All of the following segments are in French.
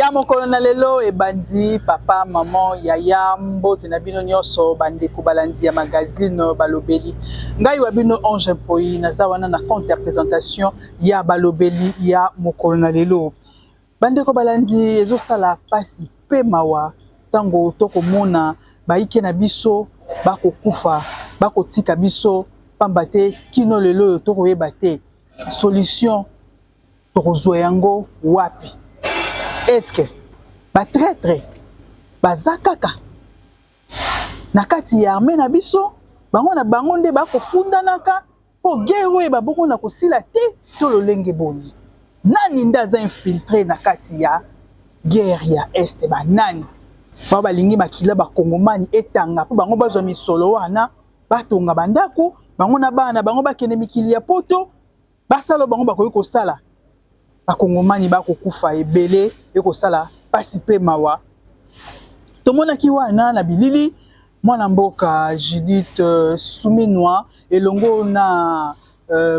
Ya mokolo na lelo e bandi papa maman yaya mbote na bino nyonso bande ko balandi ya magazine balobeli ngai wa bino Ange Mpoi naza wana na compte représentation ya balobeli ya mokolo na lelo bande ko balandi ezo sala pasi pe mawa tango toko mona baike na biso bako kufa bako tika biso pambate kino lelo toko yeba te solution toko zo yango wapi. Est-ce que ba traître baza kaka nakati ya armée na biso bango na bango nde ba ko fundanaka po guerre ba bongo na kosila te to lolenge boni nani ndaza infiltré nakati ya guerre ya est ba nani ba balingi makila ba kongomani etanga po bango bazwa misolo wana batonga bandako bango na bana bango bakene mikili ya poto basalo bango bakoyi kosala bakongomani bakokufa ebele ekosala pasi pe mawa tomonaki wana na bilili mwana mboka Judith Suminwa elongo na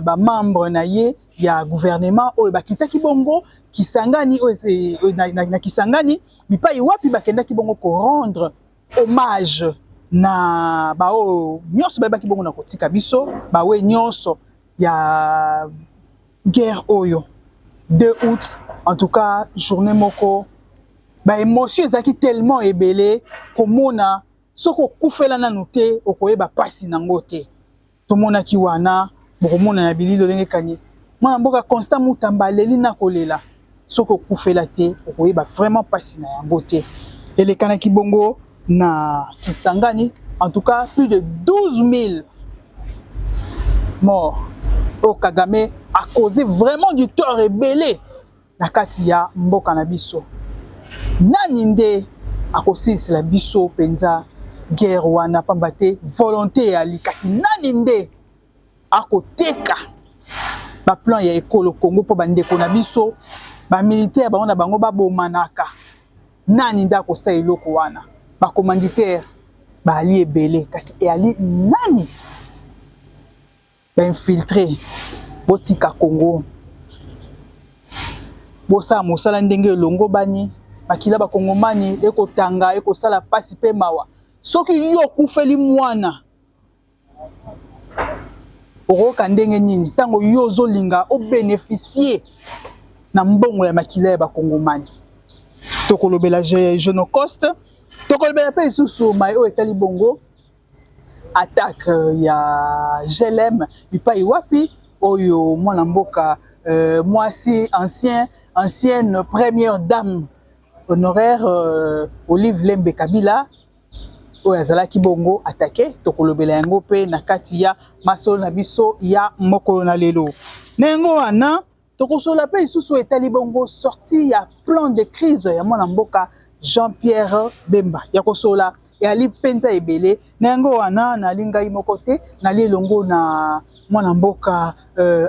ba membre na ye ya gouvernement oyo bakitaki bongo kisangani na kisangani bipai wapi bakendaki bongo ko rendre hommage na bao nyonso babaki bongo na kotika biso bawe nyonso ya guerre oyo 2 août, en tout cas, journée moko, ba émotion ezaki tellement ebele komona soko kufela na noté okoye ba pasi nango te. Tomona ki wana bokomona na bililo lenge kanye. Mwana mboka Constant Mutamba leli na kolela soko kufela te okoye ba vraiment pasi na yango te. Elekana ki bongo na Kisangani, en tout cas plus de 12 000 morts. Au Kagame a causé vraiment du tort rebelle na kati ya mboka na biso. Nani nde akosisi la biso penza guerre wana pambate volonté ya likasi nani nde akoteka ba plan ya ekolo Congo po bandeko na biso ba militaire bango na bango babomanaka nani nde akosala eloko wana ba commanditaire ba ali ebele kasi e ali nani ba infiltré botika Congo bosa mosala ndenge longo bani makila ba kongomani ekotanga ekosala pasi pe mawa soki yo kufeli mwana okoka ndenge nini tango yo zolinga o bénéficier na mbongo ya makila ba kongomani tokolobela Jeune Coste tokolobela pe isusu mai o etali bongo attaque ya GLM bipai wapi oyo mwana mboka mwasi ancienne première dame honoraire Olive Lembe Kabila oyo azalaki bongo attaqué tokolobela yango pe na kati ya masolo na biso ya mokolo na lelo nengo wana tokosola pe isusu etali bongo sorti ya plan de crise ya mwana mboka Jean-Pierre Bemba ya kosola et ali penza ebele nengo wana na lingai mokote na lelongo na mwana mboka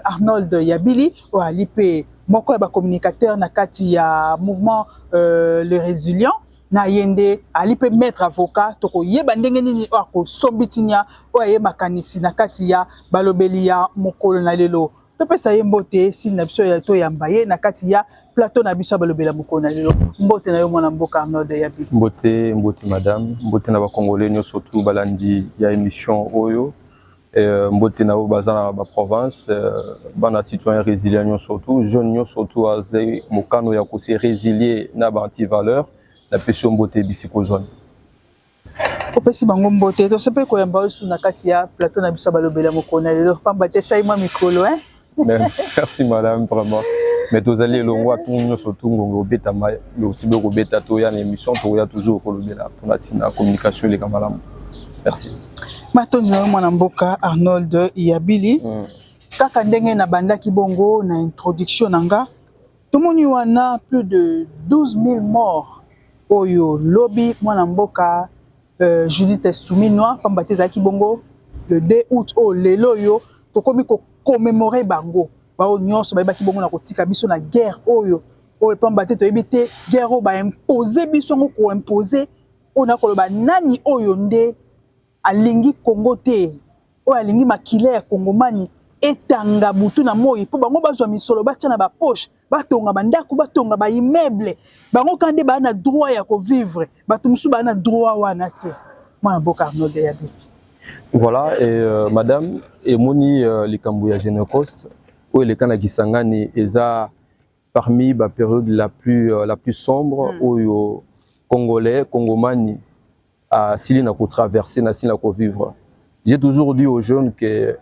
Arnold Yabili o ali pe moko ba communicateur na kati ya mouvement le résilient na yende ali pe maître avocat toko yeba ndenge nini ko sombitinya o ye makanisi na kati ya balobeli ya mokolo na lelo topesa ye mbote si na biso ya to yamba ye na kati ya plateau na biso balobela mokolo na lelo mbote na yo mwana mboka Arnold Yabili mbote madame mbote na ba congolais nyo surtout balandi ya émission oyo mbote na o bazana ba province bana citoyen résilient nyo surtout jeune nyo surtout azé mokano ya ko se résilier na ba anti valeur la peso mbote bisiko zone opesi bango mbote to sepe ko yamba su na kati ya plateau na biso balobela mokolo na lelo pamba te sai moi mikolo hein. Merci madame vraiment mais tous allez longo tout nous surtout ngongo beta ma le tibe ko beta to ya émission to ya toujours ko lobela pour la communication les kamalam merci matonzi na mwana mboka Arnold Yabili kaka ndenge na bandaki bongo na introduction nanga tomoni wana plus de 12 000 morts oyo lobby mwana mboka Judith Suminwa pamba te zaki bongo le 2 août o lelo yo tokomi ko commémorer bango bao nyonso bayebaki bongo na kotika biso na guerre oyo pamba te toyebi te guerre oyo ba imposer biso ngo ko imposer ona koloba nani oyo nde alingi Congo te oyo alingi makila ya Kongomani etanga butu na moi po bango bazwa misolo batia na ba poche batonga bandako batonga ba immeuble bango kande ba na droit ya ko vivre batu musu ba na droit wana te mwana mboka Arnold Yabi. Voilà, et madame, et moni les Kambouya Génocost, où les Kanakisangani, eza parmi la période la plus sombre, où les Congolais, Congomani, s'ils n'ont traversé, s'ils n'ont vivre. J'ai toujours dit aux jeunes que,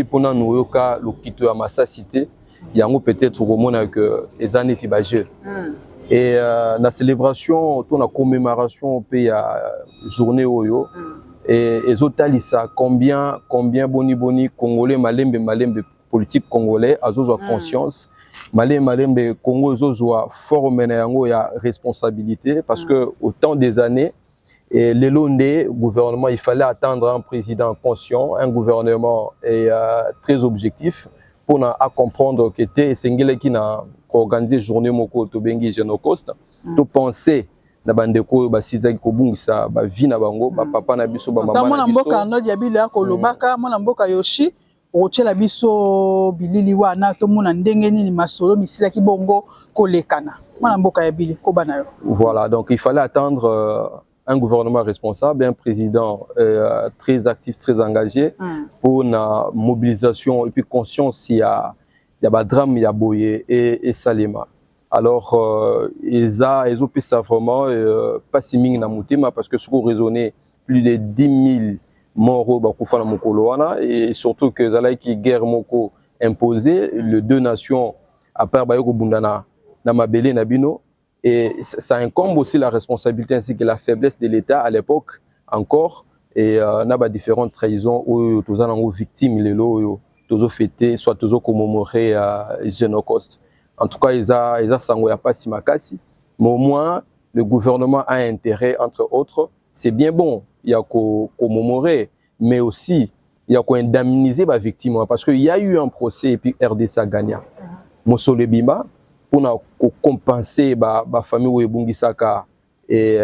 pendant nous, le quito à Massa Cité, il y a peut-être au monde que les années tibagées. Et la célébration, la commémoration, il y a journée Oyo. Et les autres, combien boni Congolais, malembe politique congolais, a conscience, malembe Congo, a formé ya responsabilité, parce que autant des années, et les Londais, gouvernement, il fallait attendre un président conscient, un gouvernement très objectif, pour comprendre que t'es Sengele qui n'a organisé journée moko to bengi Génocost, to penser na bandeko ba sizaki ko bungisa ba vie na bango ba papa na biso ba mama na biso. Mwana mboka Arnold Yabi ya ko lobaka mwana mboka Yoshi ochela biso bilili wana to mona ndenge nini masolo misilaki bongo kolekana. Mwana mboka Yabi ko bana yo. Voilà, donc il fallait attendre un gouvernement responsable, un président très actif, très engagé pour la mobilisation et puis conscience il y a drame, il y a Boye et Salema. Alors ils ont pu ça vraiment pas si ming na mutima parce que ce qu'on raisonnait plus de 10 000 morts bakufa na mokolo wana et surtout que zalai qui guerre moko imposée les deux nations à part bayoko bundana na mabele na bino. Et ça incombe aussi la responsabilité ainsi que la faiblesse de l'État à l'époque encore. Et on a différentes trahisons où tous les victimes, les lots, tous fêtés, soit tous commémorés à Génocost. En tout cas, ils ont pas si makasi. Mais au moins, le gouvernement a intérêt, entre autres. C'est bien bon, il y a qu'à commémorer, mais aussi il y a qu'à indemniser les victimes. Parce qu'il y a eu un procès et puis RDC a gagné. Mosole Bima, pour compenser la famille où Bungisaka et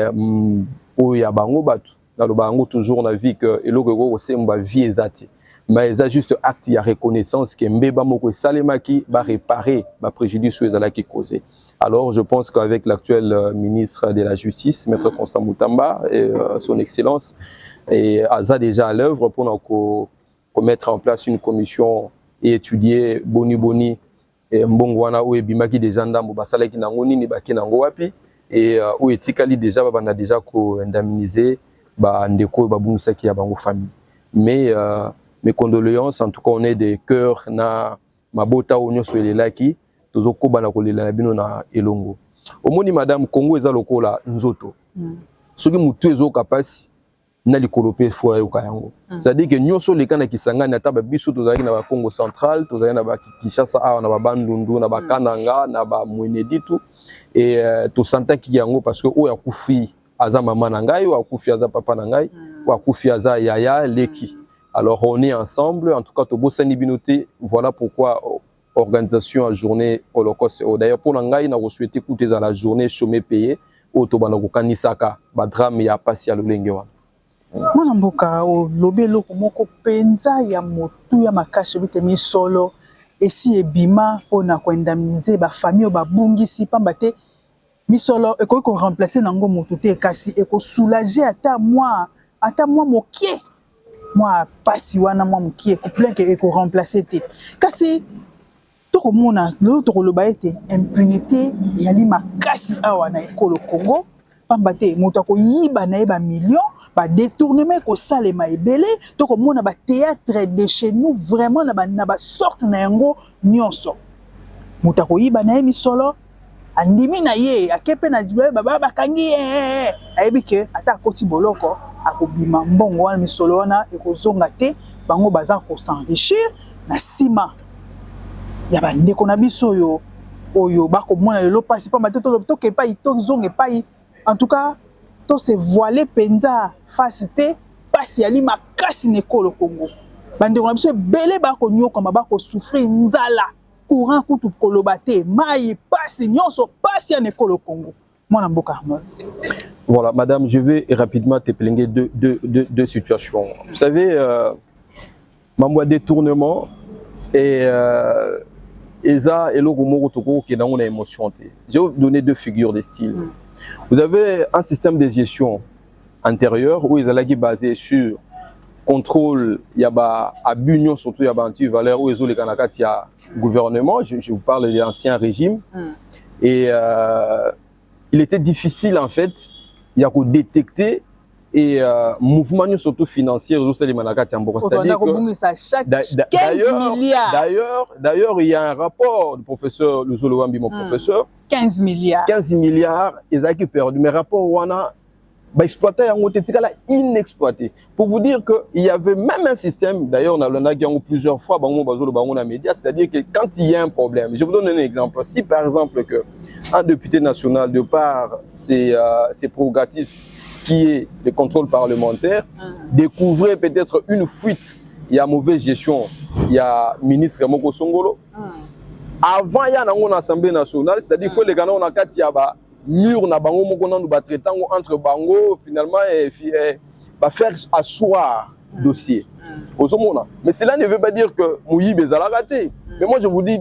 où il y a bango batu dans le bango toujours na vie que et logo c'est ma vie exacte mais il y a juste acte il y a reconnaissance que mbeba moko salemaki va réparer ma préjudice sur les qui causé. Alors je pense qu'avec l'actuel ministre de la Justice maître Constant Mutamba et son excellence et Aza déjà à l'œuvre pour mettre en place une commission et étudier boni et mbongwana ou ebimaki déjà ndambo basalaki nango nini baki nango wapi et ou etikali déjà bana déjà ko indemniser ba ndeko babungisaki ya bango famille mais mes condoléances en tout cas on est des cœurs na mabota onyo soelelaki tozoko bana kolela na bino na elongo omoni madame Congo eza lokola nzoto soki mutu ezo kapasi na likolope fo ya yango c'est-à-dire que nyonso le kana kisangani ata ba biso tozalaki na ba Congo central tozalaki na ba Kinshasa awa na ba Bandundu na ba Kananga na ba Mwenedi tout et to santaki yango parce que oya kufi aza mama na ngai oya kufi aza papa na ngai oya kufi aza yaya leki. Alors on est ensemble en tout cas to bosani binoté voilà pourquoi organisation à journée Holocauste d'ailleurs pour ngai na souhaiter écouter dans la journée chômé payé o to bana ko kanisaka ba drame ya pasi ya lolenge wa. Mwana mboka o lobelo komoko penza ya motu ya makasi bite misolo esi ebima pona ko indemniser ba famille ba bungisi pamba te misolo eko ko remplacer nango motu te kasi eko soulager ata moi mokie moi pasi wana moi mokie ko plein que eko remplacer te kasi to komona lo to koloba ete impunité ya li makasi awa na ekolo Congo. Pambate moto ko yiba na ba millions ba détournement ko salema ebele to ko mona ba théâtre de chez nous vraiment na ba sorte na yango nyonso moto ko yiba na misolo andimi na ye akepe na jibe baba bakangi ayebi ke ata koti boloko akobima mbongo wana misolo wana ekozonga te bango baza ko s'enrichir na sima ya ba ndeko na biso oyo bako mona lelo pasi pambate to ke pa to zonge pa. En tout cas, tout se voilé penza facité pasi ali makasi nekolo Congo. Bande on a besoin belé ba ko nyoka mabako souffrir nzala courant kutu kolobate mai pasi nyonso pasi ya nekolo Congo. Mwana mboka Arnold. Voilà madame, je vais rapidement te plaindre deux situations. Vous savez mambo détournement Et ça, et on a émotion. Je vais vous donner deux figures de style. Vous avez un système de gestion antérieur où ils sont basés sur contrôle, il y a abus, surtout il y a anti-valeur, où ils ont les Kanakats, il y a gouvernement. Je vous parle de l'ancien régime. Et il était difficile en fait, il y a qu'à détecter et mouvement surtout financier c'est-à-dire que d'ailleurs il y a un rapport du professeur Luzolo-Wambi, mon professeur, 15 milliards ils ont perdu, mais rapport wana exploité inexploité. Pour vous dire qu'il y avait même un système, d'ailleurs on a plusieurs fois c'est-à-dire que quand il y a un problème, je vous donne un exemple. Si par exemple que un député national, de par ses prérogatives qui est le contrôle parlementaire, découvrait peut-être une fuite, il y a mauvaise gestion, il y a ministre Moko Songolo. Avant il y a une assemblée nationale, c'est-à-dire qu'il faut les gars on a quatre mur na bango moko na ba traitant entre bango finalement faire asseoir dossier. Mais cela ne veut pas dire que Mouyib est raté. Mais moi je vous dis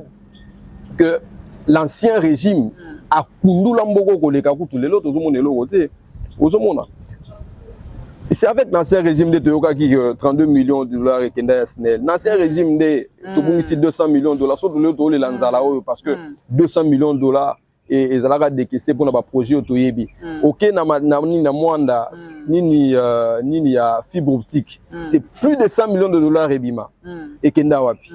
que l'ancien régime a kundu lamboko koleka kutu lelo tozomona elo côté. C'est avec l'ancien régime de Toyoka qui 32 millions de dollars et Kenda Yasnel. L'ancien régime de Tobungisi 200 millions de dollars. Sauf que les Lanzalao parce que 200 millions de dollars et Zalaga décaissé pour notre projet Otoyebi. Ok, ni na Mwanda, ni ya fibre optique. C'est plus de 100 millions de dollars et Bima. Et Kenda Wapi.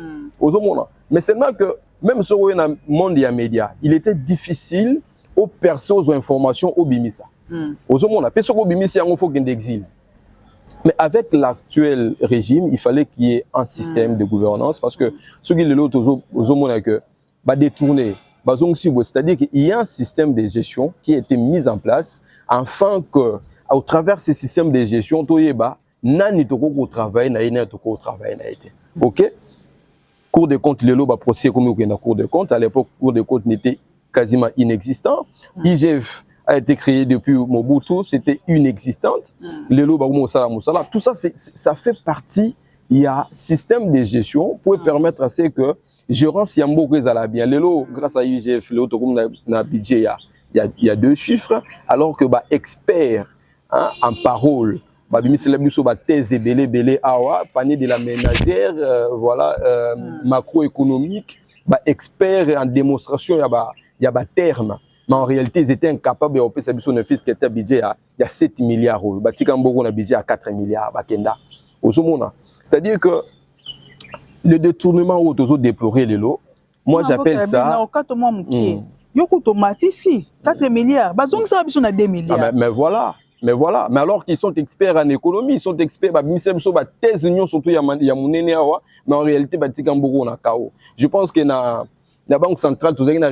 Mais seulement que même sur le monde des médias, il était difficile aux personnes aux informations au Bimisa. Mais avec l'actuel régime, il fallait qu'il y ait un système de gouvernance parce que ce qui est l'autre aux détourner. C'est-à-dire qu'il y a un système de gestion qui a été mis en place afin que, au travers de ce système de gestion, nani toko travail na ina toko travail na été. OK? Cour de compte le loba procès comme au Cour de compte à l'époque Cour de compte n'était quasiment inexistant. IGF a été créé depuis Mobutu, c'était inexistante. Le loba musala, tout ça ça fait partie, il y a un système de gestion pour permettre à ce que gérant Siambo Rezala bien. Lelo, grâce à IGF, le budget, il y a deux chiffres, alors que expert en parole, thèse belé awa, panier de la ménagère, voilà, macroéconomique, expert en démonstration, il y a terme. Mais en réalité, ils étaient incapables de faire un fils qui était budget il y a 7 milliards. On a budget à 4 milliards. C'est-à-dire que le détournement où tu as déploré les lots, moi j'appelle ça. Yoko tomate ici, 4 milliards. Bazong ça a 2 milliards. Mais voilà. Mais alors qu'ils sont experts en économie, ils sont experts, surtout mais en réalité, je pense que la Banque centrale, tout une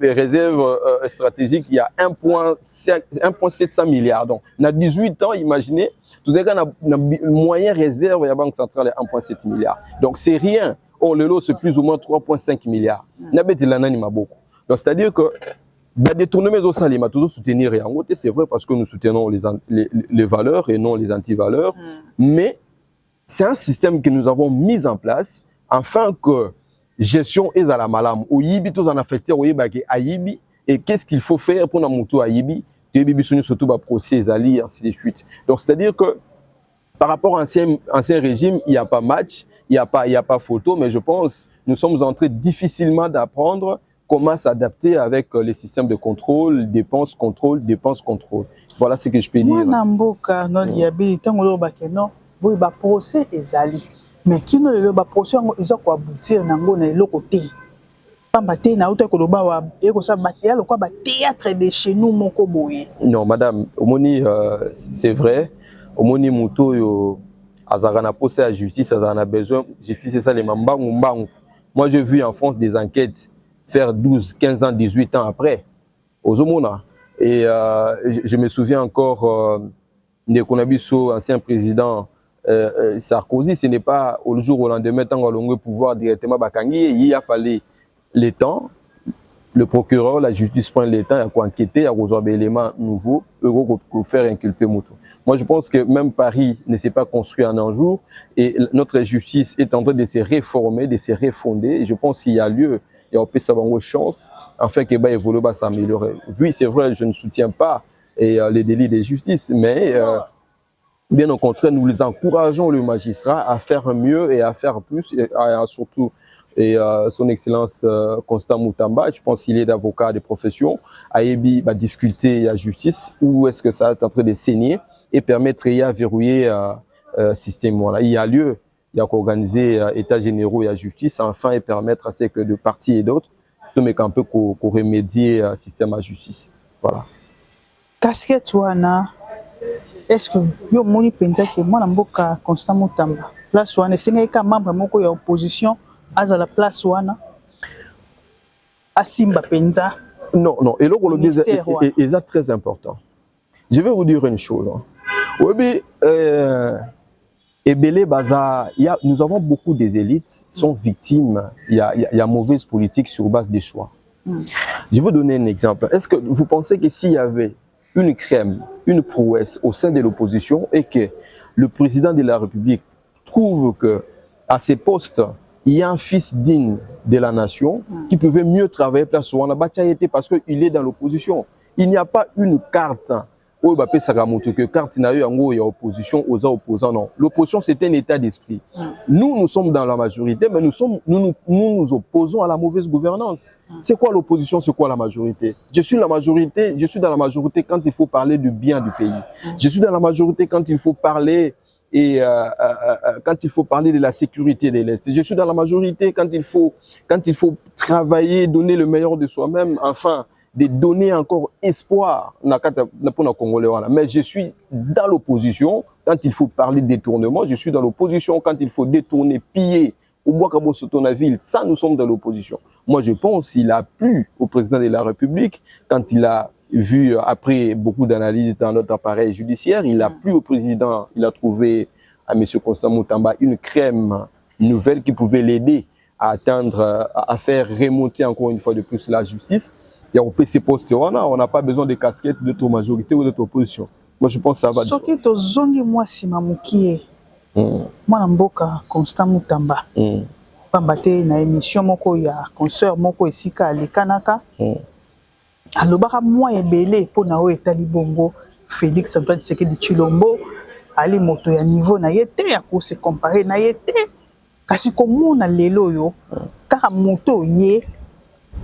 réserve stratégique, il y a 1,7 milliard. Donc, dans 18 ans, imaginez, tout une moyenne réserve de la Banque centrale est 1,7 milliard. Donc, c'est rien. Or, le lot, c'est plus ou moins 3,5 milliards. Donc, c'est-à-dire que détourner au salima, toujours soutenir et en côté, c'est vrai parce que nous soutenons les valeurs et non les anti-valeurs. Mais c'est un système que nous avons mis en place afin que gestion est à la malam. Au yibi, tous en affecté, au yibi, à yibi. Et qu'est-ce qu'il faut faire pour nous à yibi? Yibi, surtout, procès, ali, ainsi de suite. Donc, c'est-à-dire que par rapport à ancien régime, il n'y a pas match, il n'y a pas photo, mais je pense nous sommes en train difficilement d'apprendre comment s'adapter avec les systèmes de contrôle, dépenses, contrôle. Voilà ce que je peux dire. Namboka, non, il y a bien, tant que non, oui, procès est ali. Mais qui ne le ba procès, ils ont quoi aboutir nango na le côté. Pas maté na auto koloba wa et ko ça maté le quoi théâtre de chez nous mon koboye. Non, madame, omoni c'est vrai. Omoni muto yo azarana procès à justice, azarana besoin justice c'est ça les mambangu. Moi j'ai vu en France des enquêtes faire 12, 15 ans, 18 ans après aux Omona. Et je me souviens encore de Konabiso, ancien président Sarkozy, ce n'est pas au jour au lendemain, tant qu'on a le pouvoir directement, il a fallu le temps, le procureur, la justice prend le temps à enquêter, à résoudre des éléments nouveaux, pour faire inculper Moutou. Moi, je pense que même Paris ne s'est pas construit en un jour et notre justice est en train de se réformer, de se refonder. Et je pense qu'il y a lieu, il y a un peu de chance, afin que bah, évolue, bah, s'améliorer. Oui, c'est vrai, je ne soutiens pas les délits de justice, mais bien au contraire, nous les encourageons, le magistrat, à faire mieux et à faire plus, et surtout son excellence Constant Moutamba, je pense qu'il est d'avocat de profession, a discuter la justice, où est-ce que ça est en train de saigner et permettre de verrouiller le système. Voilà. Il y a lieu, il y a qu'organiser états généraux et la justice, enfin, et permettre à ce que de partis et d'autres, de mettre un peu qu'on remédier le système à justice. Voilà. Casquette, wana, est-ce que yo moni penza que moi na mboka Constant Moutamba, place wana, c'est un membre moko ya opposition, à la place wana Asimba Penza. Non, non, et là, c'est très important. Je vais vous dire une chose. Oui, Ebele Baza, nous avons beaucoup des élites qui sont victimes. Il y a mauvaise politique sur base des choix. Je vais vous donner un exemple. Est-ce que vous pensez que s'il y avait une crème, une prouesse au sein de l'opposition et que le président de la République trouve que à ses postes, il y a un fils digne de la nation qui pouvait mieux travailler place où on a bâti parce qu'il est dans l'opposition. Il n'y a pas une carte où il y que carte n'a eu en gros il y a opposition aux opposants. Non, l'opposition c'est un état d'esprit. Nous sommes dans la majorité, mais nous nous opposons à la mauvaise gouvernance. C'est quoi l'opposition? C'est quoi la majorité? Je suis la majorité. Je suis dans la majorité quand il faut parler du bien du pays. Je suis dans la majorité quand il faut parler quand il faut parler de la sécurité de l'Est. Je suis dans la majorité quand il faut travailler, donner le meilleur de soi-même, enfin, de donner encore espoir. Mais je suis dans l'opposition quand il faut parler de détournement. Je suis dans l'opposition quand il faut détourner, piller, ou ville. Ça, nous sommes dans l'opposition. Moi, je pense qu'il a plu au président de la République quand il a vu, après beaucoup d'analyses dans notre appareil judiciaire, il a plu au président, il a trouvé à M. Constant Moutamba une crème nouvelle qui pouvait l'aider à atteindre, à faire remonter encore une fois de plus la justice. Il y a au PC poste, on n'a pas besoin de casquettes de notre majorité ou de notre opposition. Moi, je pense que ça va. Ce qui est aux zongi moi si mamukie, moi n'amboka Constant Moutamba. Pambate na émission moko ya concert moko esika le kanaka. Alobaka moi ebele po na o etali bongo Félix Antoine Tshisekedi Tshilombo ali moto ya niveau na yete ya ko se comparer na yete kasi komona lelo yo kaka moto ye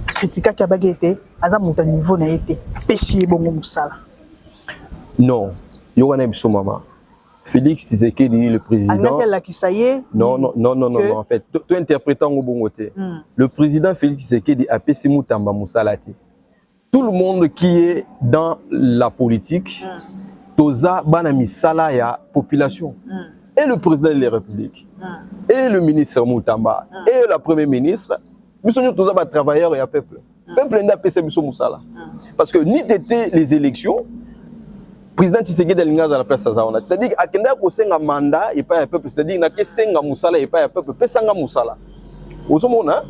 critique ka bagete aza moto niveau na yete peshi bongo musala. Non, yo wana biso mama Félix Tshisekedi le président. Non, en fait, tu interprétes en bongoté. Le président Félix Tshisekedi a pesi Moutamba Moussalati. Tout le monde qui est dans la politique, toza bana misala ya population. Et le président de la République, et le ministre Moutamba, et la première ministre, nous sommes tous des travailleurs et un peuple. Peuple n'a pas pesi Moussala. Parce que ni d'été les élections, président Tshisekedi alingaza la place Zaona. C'est-à-dire akenda ko senga mandat et pas un peuple, c'est-à-dire na ke senga musala et pas un peuple, pesanga musala. Osomona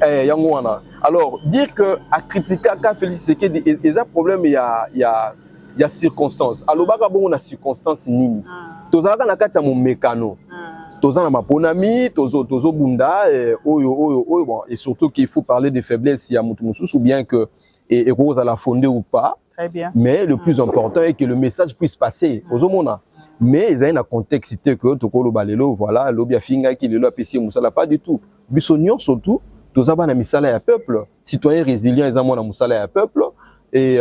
yango wana. Alors dire que à critiquer ka Félix Tshisekedi il y a problème il y a circonstances. Alobaka bon na circonstances nini. Tozalaka na kati ya mo mekano. Tozana maponami, tozo bunda oyo bon et surtout qu'il faut parler de faiblesse il y a mutu mususu ou bien que et rose à la fonder ou pas. Très bien. Mais le plus important est que le message puisse passer aux hommes. Mais il y a un contexte que Tokolo Balelo, voilà, l'obia finga qui le apprécie Moussala, pas du tout. Bissonion surtout, tous les na misala ya peuple, citoyens résilients, ils ont na Moussala ya peuple, et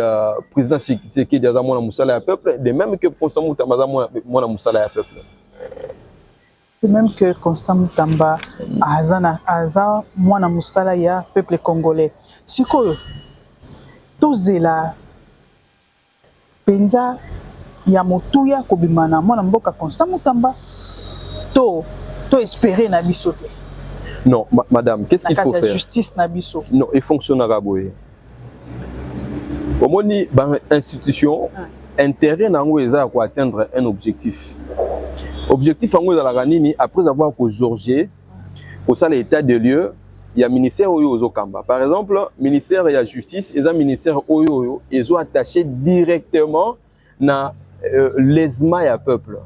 président Tshisekedi des amons na Moussala ya peuple, de même que Constant Moutamba na Moussala ya peuple. De même que Constant Moutamba aza mwana Moussala ya peuple congolais. Sikoyo, tozela penza ya motuya kobimana mwana mboka Constant Moutamba to espérer na biso te. Non, madame, qu'est-ce qu'il faut faire? Justice na biso. Non, il fonctionnera boye. Comme ni ban institution intérêt nango eza pour atteindre un objectif. Objectif nango eza la nini après avoir ko Georges au ça l'état de lieu il y a ministère Oyo Kamba. Par exemple, ministère de la justice, et un ministère Oyo, ils ont attaché directement na l'esma ya peuple.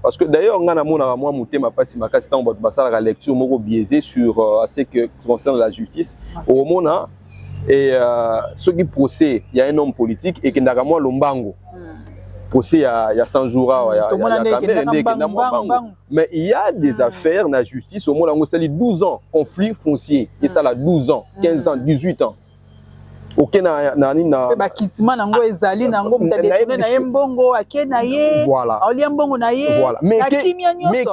Parce que d'ailleurs, on a moi mutema pasi makasi tant la lecture moko biaisé sur ce qui concerne la justice. Au moment et ce qui procès, il y a un homme politique et qui n'a moi lombango. Procès il y a 100 jours, mais il y a des affaires dans la justice au moins on a 12 ans conflit foncier et ça là 12 ans, 15 ans, 18 ans. OK na ba kitima nango ezali nango mutadetone na yembongo akena ye voilà oliambongo na ye voilà mais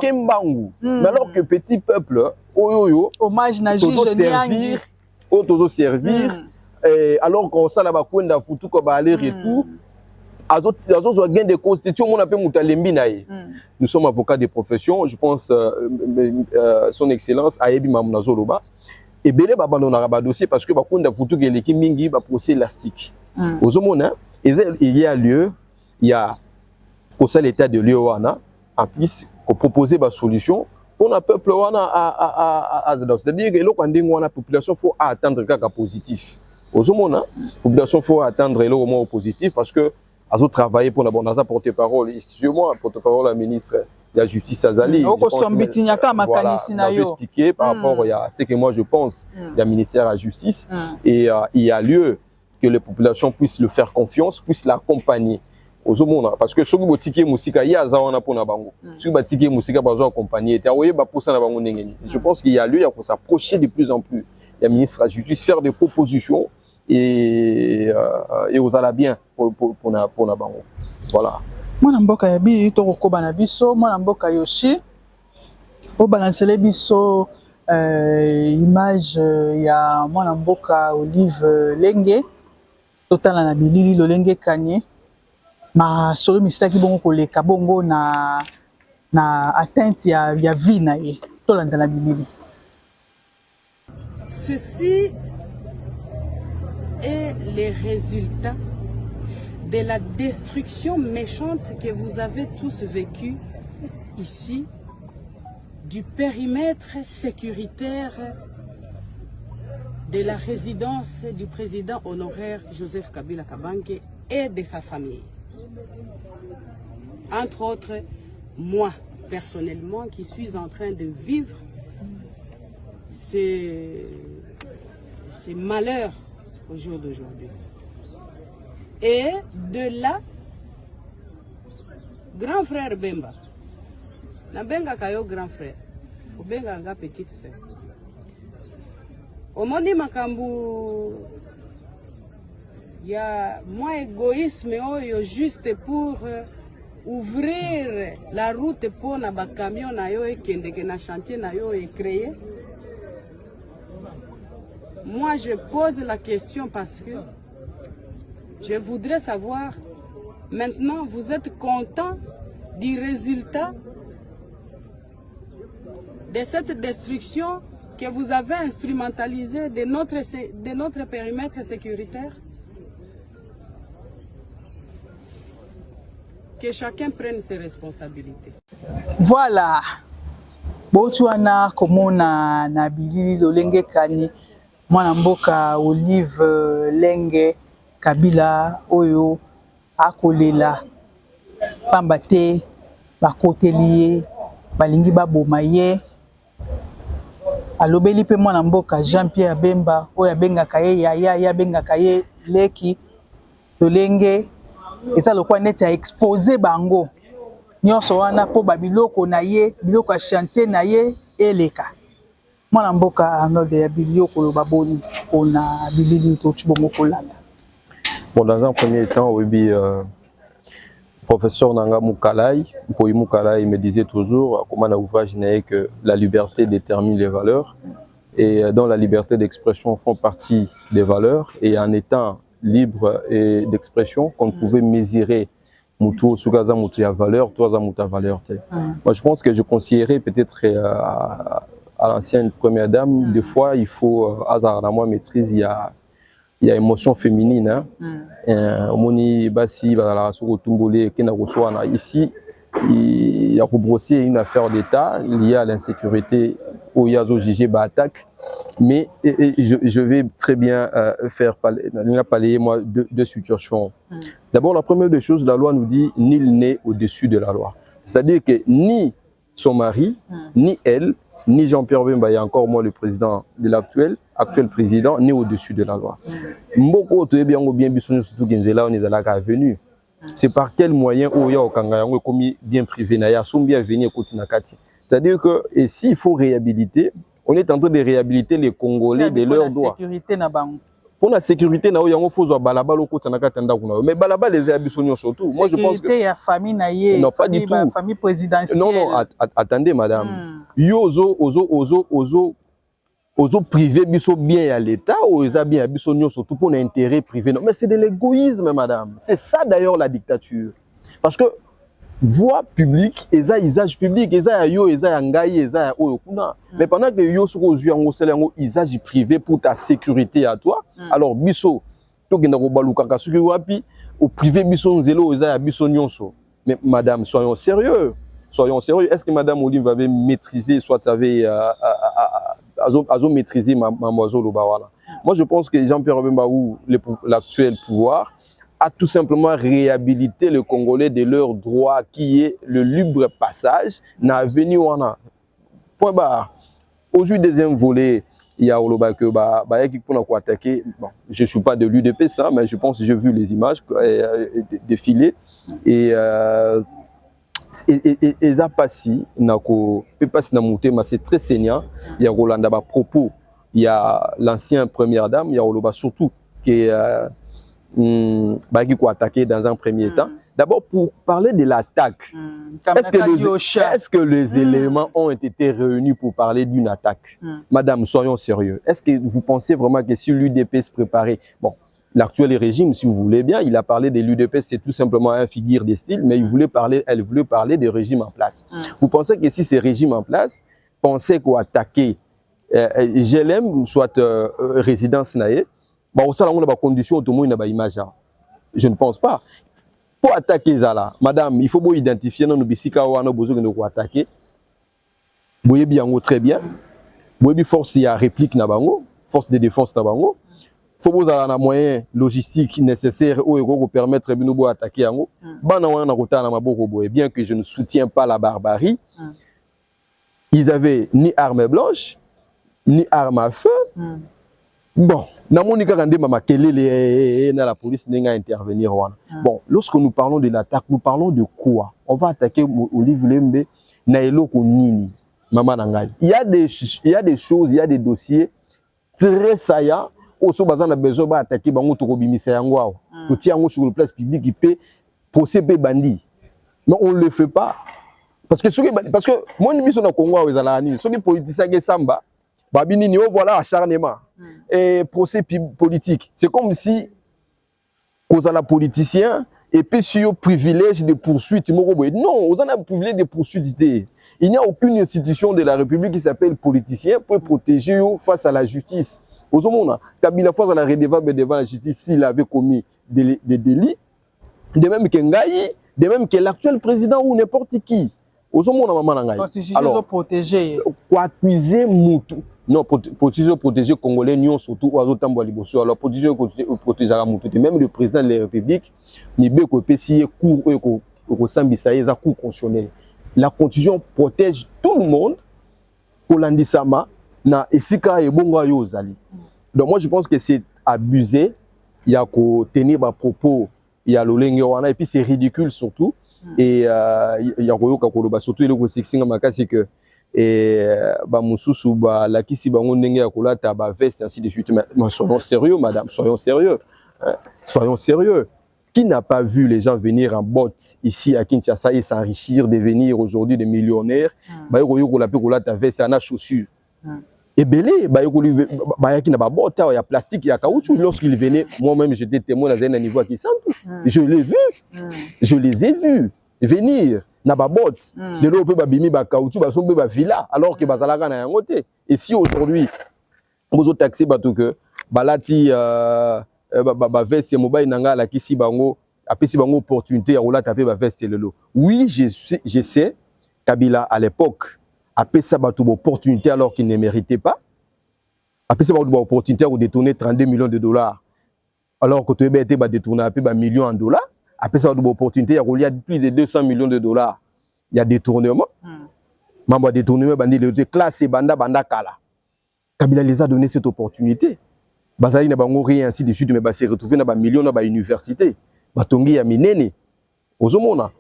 kembangu mais alors que petit peuple oyo hommage na juge Nyangi autozo servir alors qu'on ça là ba kwenda futu ko ba aller retour azo gain de constitution mon appelle mutalembi na ye. Nous sommes avocats de profession, je pense son excellence Ayebi Mamnazoloba et belé ba bandona ba dossier parce que ba kwenda futu ke leki mingi ba procès élastique. Ozomona il y a lieu il y a au sein l'état de lieu wana en fils ko proposer ba solution pour le peuple wana à c'est-à-dire que lo kwandingo wana population faut attendre kaka positif. Ozomona population faut attendre le moment positif parce que azo travailler pour la bonne porte-parole moi porte-parole la ministre de la justice Azali voilà, expliquer par rapport à ce que moi je pense il y a ministère de la justice et il y a lieu que les populations puissent le faire confiance puissent l'accompagner parce que soki botiki musika ya za wana pona bango soki batiki musika bazo accompagner ta oye ba posa na bango ndengeni je pense qu'il y a lieu ya s'approcher de plus en plus il y a ministre de la justice faire des propositions et aux ala bien pour na bango voilà mwana mboka ya bi to kokoba na biso mwana mboka Yoshi o balancele biso image ya mwana mboka Olive Lenge totala na bilili lolenge kanye ma solo misitaki bongo koleka bongo na atteinte ya vie na ye tolanda na bilili. Ceci est les résultats de la destruction méchante que vous avez tous vécue ici, du périmètre sécuritaire de la résidence du président honoraire Joseph Kabila Kabange et de sa famille. Entre autres, moi, personnellement, qui suis en train de vivre ces malheurs au jour d'aujourd'hui. Et de là, grand frère Bemba, na benga kayo grand frère, ou benga nga petite sœur. Au moni makambu, il y a moins égoïsme juste pour ouvrir la route pour na ba camion na yo et kende na chantier na yo et créer. Moi, je pose la question parce que je voudrais savoir, maintenant, vous êtes content du résultat de cette destruction que vous avez instrumentalisée de notre périmètre sécuritaire? Que chacun prenne ses responsabilités. Voilà. Botuana komona na bilili lolenge kani mwana mboka Olive Lenge Kabila oyo akolela pamba te bakoteli balingi baboma ye alobeli pe mwana mboka Jean-Pierre Bemba oyo abengaka ye ya abengaka ye leki lolenge eza lokwa neti a exposer bango nyonso wana po babiloko na ye biloko ya chantier na ye eleka mwana mboka Arnold ya biloko baboni ona bilili to tubongo kolanda. Bon, dans un premier temps, oui, professeur Nanga Moukalai, il me disait toujours, comme un ouvrage n'est que la liberté détermine les valeurs, et dont la liberté d'expression font partie des valeurs, et en étant libre d'expression, qu'on pouvait mesurer Moutou, Sougaza Moutou a valeur, toi Moutou valeur. Moi, je pense que je conseillerais peut-être à l'ancienne première dame, des fois, il faut, hasard à moi, maîtrise, il y a émotion féminine. Moni Bassi, ici, il y a pour brosser une affaire d'État, il y a l'insécurité où il y a jugé attaque. Mais je vais très bien faire parler moi deux situations. D'abord, la première des choses, la loi nous dit nul n'est au-dessus de la loi. C'est-à-dire que ni son mari, ni elle, ni Jean-Pierre Bemba, et encore moins le président de l'actuel président, n'est au-dessus de la loi. Mboko to bien bien surtout Genzela on est à venu. C'est par quel moyen Oya Okanga on commis bien privé na ya sombi à venir côté nakati. C'est-à-dire que et s'il faut réhabiliter, on est en train de réhabiliter les Congolais de leurs droits. Pour la sécurité, na yango faut balaba loko tsanaka tanda kuna. Mais balaba les abissonions surtout. Moi je pense que sécurité ya famille na ye. Non pas du tout. Famille présidentielle. Non attendez madame. Yo ozo privé biso bien à l'état ou eza bien abissonions surtout pour l'intérêt privé. Non mais c'est de l'égoïsme madame. C'est ça d'ailleurs la dictature. Parce que voix publique, eza usage public, eza yo, eza ngai, eza oyo kuna. Mais pendant que yo soko zui yango sele yango usage privé pour ta sécurité à toi, alors biso to genda ko baluka ka suki wapi au privé biso nzelo eza biso nyonso. Mais madame, soyons sérieux. Soyons sérieux. Est-ce que madame Olive avait maîtrisé soit avait maîtrisé mademoiselle Obawala? Moi je pense que Jean-Pierre Bemba ou l'actuel pouvoir a tout simplement réhabilité les Congolais de leur droit qui est le libre passage dans l'avenir. Point barre. Aujourd'hui, deuxième volet, il y a Oloba que pour attaquer. Bon, je ne suis pas de l'UDP, ça, mais je pense que j'ai vu les images défiler. Et ça passe, c'est très saignant. Il y a Rolanda à propos, il y a l'ancienne première dame, il y a Oloba surtout qui est qui a attaqué dans un premier temps. D'abord, pour parler de l'attaque, est-ce que les éléments ont été réunis pour parler d'une attaque? Madame, soyons sérieux. Est-ce que vous pensez vraiment que si l'UDP se préparait, bon, l'actuel régime, si vous voulez bien, il a parlé de l'UDP, c'est tout simplement un figure de style, mais elle voulait parler des régimes en place. Vous pensez que si ces régimes en place pensaient qu'on attaquait GLM, soit résidence naïe, bah, ça, on a des conditions, tout le monde a des images. Je ne pense pas. Pour attaquer ça, madame, il faut identifier nos bisika ou nos besoins de attaquer. Vous voyez bien, très bien. Vous voyez, force, il y a réplique, force de défense, il faut que vous ayez un moyen logistique nécessaire pour permettre de attaquer. Bien que je ne soutiens pas la barbarie, ils n'avaient ni armes blanches, ni armes à feu. Bon, la police n'est pas intervenir. Bon, lorsque nous parlons de l'attaque, nous parlons de quoi? On va attaquer Olive Lembe, Naelo Nini, Maman Nangai. Il y a des choses, il y a des dossiers très saillants. Aussi, on a besoin d'attaquer Bango Tokobimisa Yango. Pour tirer sur le place public qui peut procéder bandit. Mais on ne le fait pas. Parce que moi, je suis au Congo, ceux qui politiciens qui samba, babini voilà acharnement. Et procès politique. C'est comme si cause à la politicien et puis sur le privilège de poursuite. Non, on a un privilège de poursuite. Il n'y a aucune institution de la République qui s'appelle politicien pour protéger face à la justice. Kabila face à la redevable devant la justice s'il avait commis des délits, de même que Ngaï, de même que l'actuel président ou n'importe qui. Alors, protéger. Quoi accuser Moutou? Non, protéger Congolais, nous surtout aux autres Liboso. Alors, protéger la Moutou. Même le président de la République, il y a cours constitutionnel. La Constitution protège tout le monde. Kolandisama na esika et bonga yozali. Donc moi je pense que c'est abusé. Il y a qu'à tenir à propos, il y a l'olenge wana et puis c'est ridicule surtout. Et il y a koyoka koloba surtout le ko sexinga makasi que ba mususu ba la kisi bango ndenge ya kolata ba veste ainsi de suite. Mais soyons sérieux madame, soyons sérieux. Soyons sérieux. Qui n'a pas vu les gens venir en botte ici à Kinshasa et s'enrichir, devenir aujourd'hui des millionnaires? Ba yoko la pe kolata veste ana chaussures. Et belé, qui n'a pas botte, il y a plastique, il y a caoutchouc. Lorsqu'ils venaient, moi-même j'étais témoin dans un niveau qui sent tout. Je l'ai vu. Je les ai vus venir. N'a pas botte. De l'eau peut bimi ba caoutchouc, ba sombe ba villa alors que bazalaka na yangote. Et si aujourd'hui vous autres taxi bateau que balati veste mobile nanga la kisi bango apesi bango opportunité à rouler taper ba veste lelo. Oui, je sais Kabila à l'époque après ça ba tout opportunité alors qu'il ne méritait pas. Après ça ba tout opportunité de détourner 32 millions de dollars alors que tu été ba détourner un peu ba millions en dollars. Après ça ba tout opportunité il y a plus de 200 millions de dollars. Il y a détournement. Mamba détournement bandi le classe banda kala. Kabila les a donné cette opportunité. Bazali na bango rien ainsi de suite mais ba se retrouver na ba millions na ba université. Batongi ya minene. Ozomona.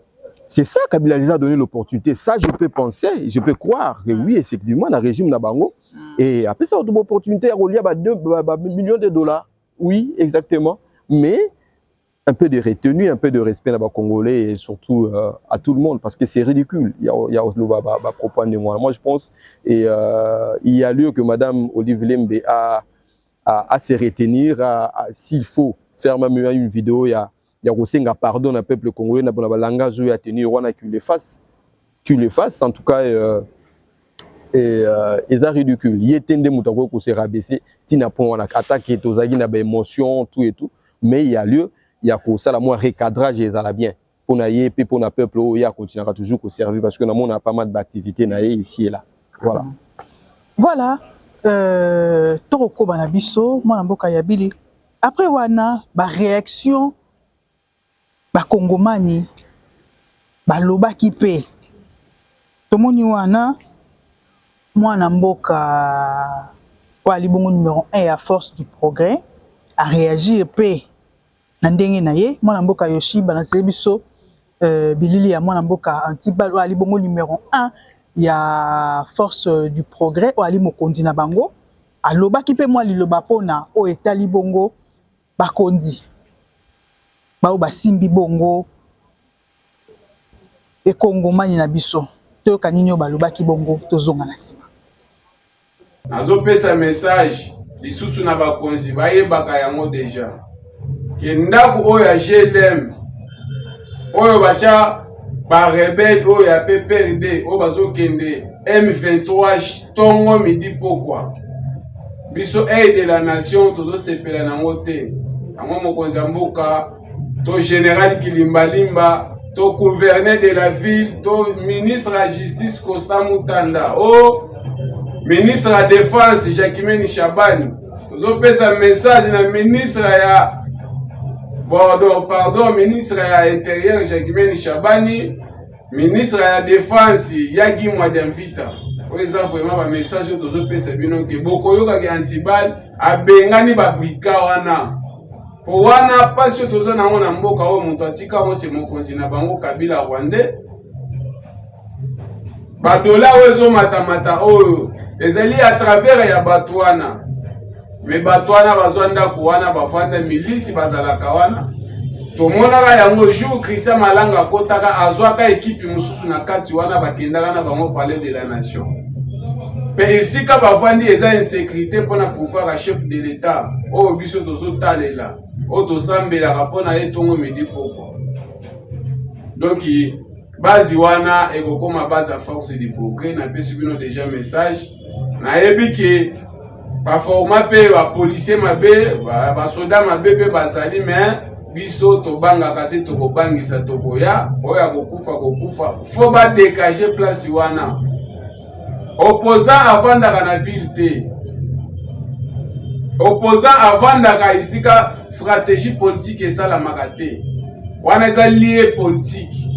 C'est ça Kabila les a donné l'opportunité. Ça je peux penser, je peux croire que oui effectivement le régime na bango et après ça une opportunité à relier ba 2 millions de dollars. Oui, exactement. Mais un peu de retenue, un peu de respect à les Congolais et surtout à tout le monde parce que c'est ridicule. Il y a le propos de moi. Moi je pense et il y a lieu que Madame Olive Lembe à se retenir, s'il faut faire même une vidéo, il y a aussi un pardon au peuple congolais, il y a un langage où il y a tenu, qu'il le fasse, en tout cas, ils ont ridicule. Il y a des gens qui se rabaissé, qui n'ont pas attaqué, qui ont des émotions, tout et tout, mais il y a lieu, il y a ça, la moins recadrage, ils ont bien. Pour nous, pour le peuple, il y a continuera toujours à servir parce que nous avons pas mal d'activités ici et là. Voilà. Voilà. Toroko banabiso mwana mboka ya bili après wana ba réaction ba kongomani ba lobaki pe tomoni wana mwana mboka wa libongo numéro 1 à force du progrès a réagi pe na ndenge na ye mwana mboka Yoshiba na sebiso bilili ya mwana mboka Antibal wa libongo numéro 1 il y a force du progrès o ali mokonzi na bango alobaki pe mwa liloba pona o etali bongo bakonzi bao basimbi bongo e kongomani na biso to kanini balobaki bongo tozonga na sima azopesa message lisusu na bakonzi bayebaka yango deja ke ndako oyo ya GLM oyo bacha ba rebelle oyo ya PPRD oyo bazokende M23 tongo midi pourquoi biso aide de la nation tozosepela nango te yango mokonzi ya mboka to général Kilimbalimba to gouverneur de la ville to ministre la justice Constant Mutanda o ministre la défense Jacquemaine Shabani tozopesa message na ministre ya pardon, ministre ya intérieur Jacquemaine Shabani, ministre ya défense Yagi Mwadamvita. Oza vraiment ba message to zo pesa bino ke bokoyoka ke Antibal abengani ba brika wana. Po wana pasio to zo na ngona mboka o muntu atika o se mokonzi na bango Kabila Rwandais. Ba dola ozo matamata oyo ezali à travers ya batwana. Mais batwana bazwanda kuwana bafanda milisi bazalaka wana tomonaka yango jour Christian Malanga kotaka azwaka ekipe mususu na kati wana bakendaka na bango palais de la nation pe esika bafandi eza insécurité pona pouvoir à chef de l'état o biso tozotalela o tosambelaka pona etongo midi poko donc bazi wana ekokoma base à force du progrès na pesi bino déjà message na yebiki ba forma pe ba policier mabe ba soda mabe pe bazali mais biso to banga kate to kobangisa to koya oya kokufa faut ba dégager place wana opposant avandaka na ville te opposant avandaka isika stratégie politique esalamaka te wana eza lié politique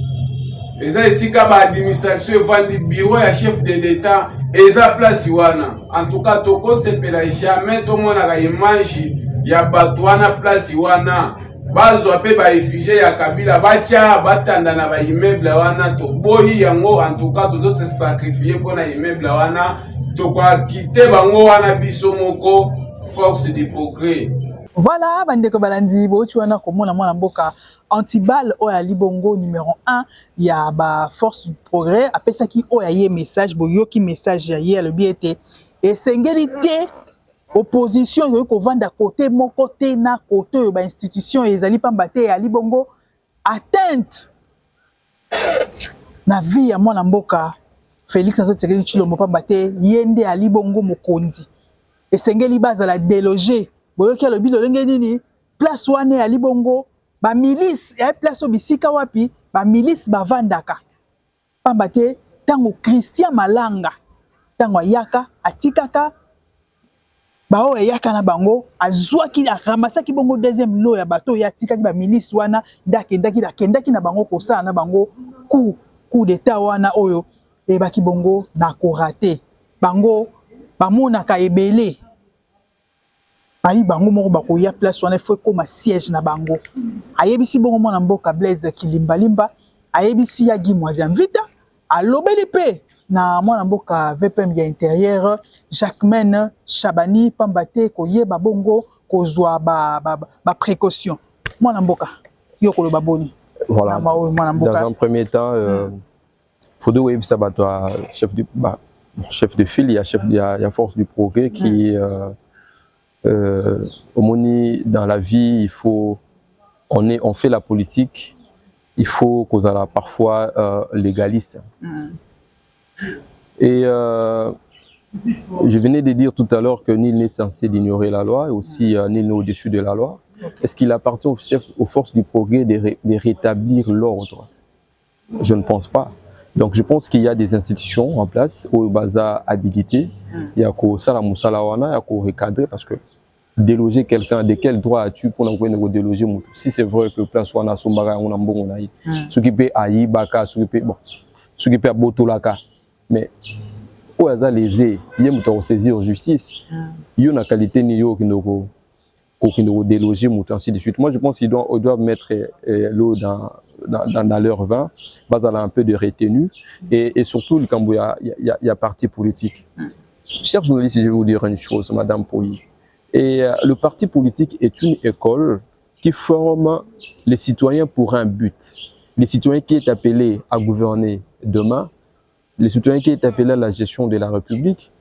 eza isika ba administration evandi bureau ya chef de l'état eza place wana en tout cas toko sepela jamais to monaka image ya bato wana place wana bazwa pe ba effigie ya Kabila batia batanda na ba immeuble wana to boyi yango en tout cas to se sacrifier pour na immeuble wana to kwa quitter bango wana biso moko force du progrès. Voilà, bandeko balandi bochu wana komona mwana mboka Antibal oya libongo numéro 1 ya ba force du progrès apesaki oya ye message boyoki message ya ye le biete et sengeli opposition yo ko vanda côté moko te na côté ba institution ezali pamba te ya libongo atteinte na vie ya mwana mboka Félix Antoine Tshisekedi Tshilombo pamba te yende ya libongo mokonzi et sengeli bazala déloger boyoki le bilo lenge nini place wane ya libongo ba milice ya place obisika wapi ba milice bavandaka pamba te tango Christian Malanga tango yaka atikaka bao yaka na bango azwaki aramasaki bongo deuxième lot ya bato ya tikaki ba ministre wana ndakendaki na bango kosala na bango coup d'état wana oyo ebaki bongo na korate bango bamonaka ebele bayi bango moko bakoya place wana faut koma siège na bango ayebisi bongo mwana mboka Blaise Kilimbalimba ayebisi ya Gimwazi Mvita alobeli pe na mwana mboka VPM ya intérieur Jacquemaine Chabani pambate koyeba bongo kozwa ba précaution mwana mboka yokolo baboni. Voilà. Dans un premier temps, Fodo Web Sabato, chef de file, il y a Force du Progrès qui, dans la vie, on fait la politique, il faut qu'on soit parfois légaliste. Et je venais de dire tout à l'heure que nul n'est censé ignorer la loi et aussi nul n'est au-dessus de la loi. Est-ce qu'il appartient aux forces du progrès de rétablir l'ordre? Je ne pense pas. Donc je pense qu'il y a des institutions en place au Baza habilité. Il y a qu'au Salamoussalawana, il y a qu'au recadrer parce que déloger quelqu'un, de quel droit as-tu pour nous déloger? Si c'est vrai que place Wana Sombara, on a un bon aïe. Ce qui peut aïe, baka, ce qui peut abotolaka. Mais au hasard lésé, il y a une saisir justice. Il y a une qualité niyo qui nous déloger, ainsi de suite. Moi, je pense qu'ils doivent mettre l'eau dans leur vin, basé un peu de retenue, et surtout, il y a parti politique. Chers journalistes, je vais vous dire une chose, Madame Pouy. Et le parti politique est une école qui forme les citoyens pour un but. Les citoyens qui est appelés à gouverner demain, les citoyens qui est appelés à la gestion de la République.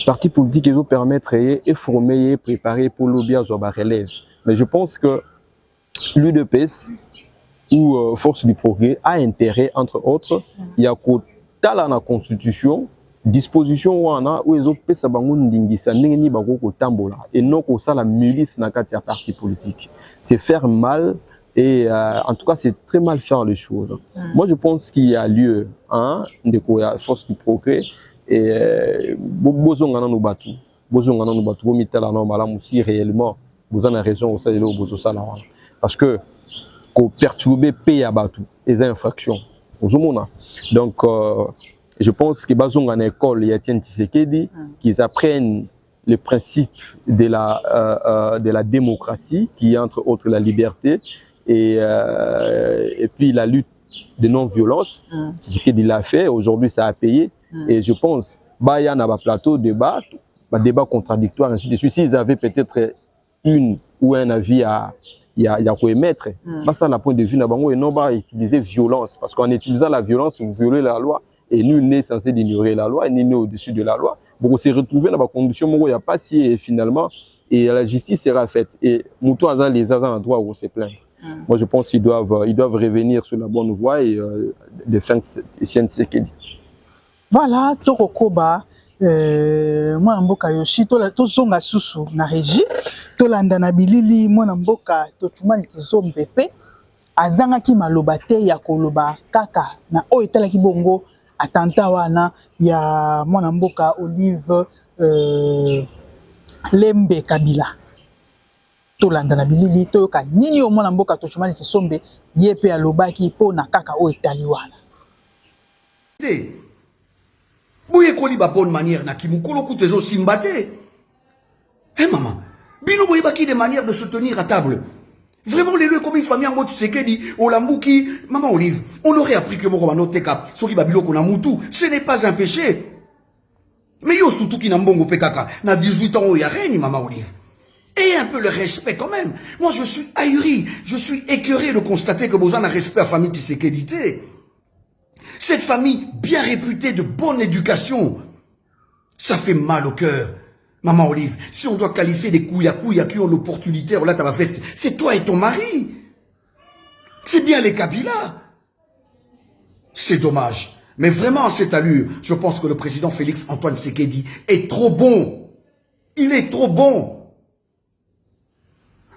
Parti politique, ils vont permettre et former et préparer pour l'objet de la relève. Mais je pense que l'UDPS ou Force du Progrès a intérêt, entre autres, il y a dans la Constitution, disposition où ils ont fait ça et non que ça la milice n'a qu'à parti politique. C'est faire mal et en tout cas c'est très mal faire les choses. Moi je pense qu'il y a lieu de Force du Progrès et bozongana no batu bomitala no malamu si réellement vous en avez raison au ça parce que ko perturber payer batu les infractions donc je pense que bazongana école ya Etienne Tshisekedi qu'ils apprennent les principes de la démocratie qui est entre autres la liberté et puis la lutte de non-violence. Tshisekedi l'a fait, aujourd'hui ça a payé. Et je pense, il y a un plateau débat contradictoire, ainsi de suite. S'ils avaient peut-être une ou un avis à émettre, ça, le point de vue, et non pas utiliser violence. Parce qu'en utilisant la violence, vous violez la loi. Et nul n'est censé ignorer la loi, et nul n'est au-dessus de la loi. Pour se retrouver dans la condition où il n'y a pas si finalement, et la justice sera faite. Et nous, les agents en droit où se plaindre. Moi, je pense qu'ils doivent revenir sur la bonne voie et défendre Etienne Tshisekedi. Voilà, Tokokoba, mwana mboka Yoshi, tozonga susu na régie, tolanda na bilili mwana mboka Tochumani Kizombe pe, azangaki maloba te ya koloba kaka na oyo etalaki bongo atanta wana ya mwana mboka Olive Lembe Kabila. Tolanda na bilili toyoka nini o mwana mboka Tochumani Kizombe ye pe alobaki po na kaka oyo etali wana. Boye koli ba bonne manière na kimukolo kutezo simbate. Eh maman, bino boye baki des manières de se tenir à table. Vraiment les deux comme une famille en mode Tshisekedi, Olambuki, maman Olive, on aurait appris que moko banoteka, soki babilo kona mutu, ce n'est pas un péché. Mais yo surtout qui n'a mbongo pekaka, na 18 ans y a rien maman Olive. Et un peu le respect quand même. Moi je suis ahuri, je suis écœuré de constater que Bozan a respect à la famille Tshisekedi. Cette famille bien réputée de bonne éducation, ça fait mal au cœur. Maman Olive, si on doit qualifier des couilles qui ont l'opportunité, là t'as fait, c'est toi et ton mari. C'est bien les Kabila. C'est dommage. Mais vraiment, à cette allure, je pense que le président Félix Antoine Tshisekedi est trop bon. Il est trop bon.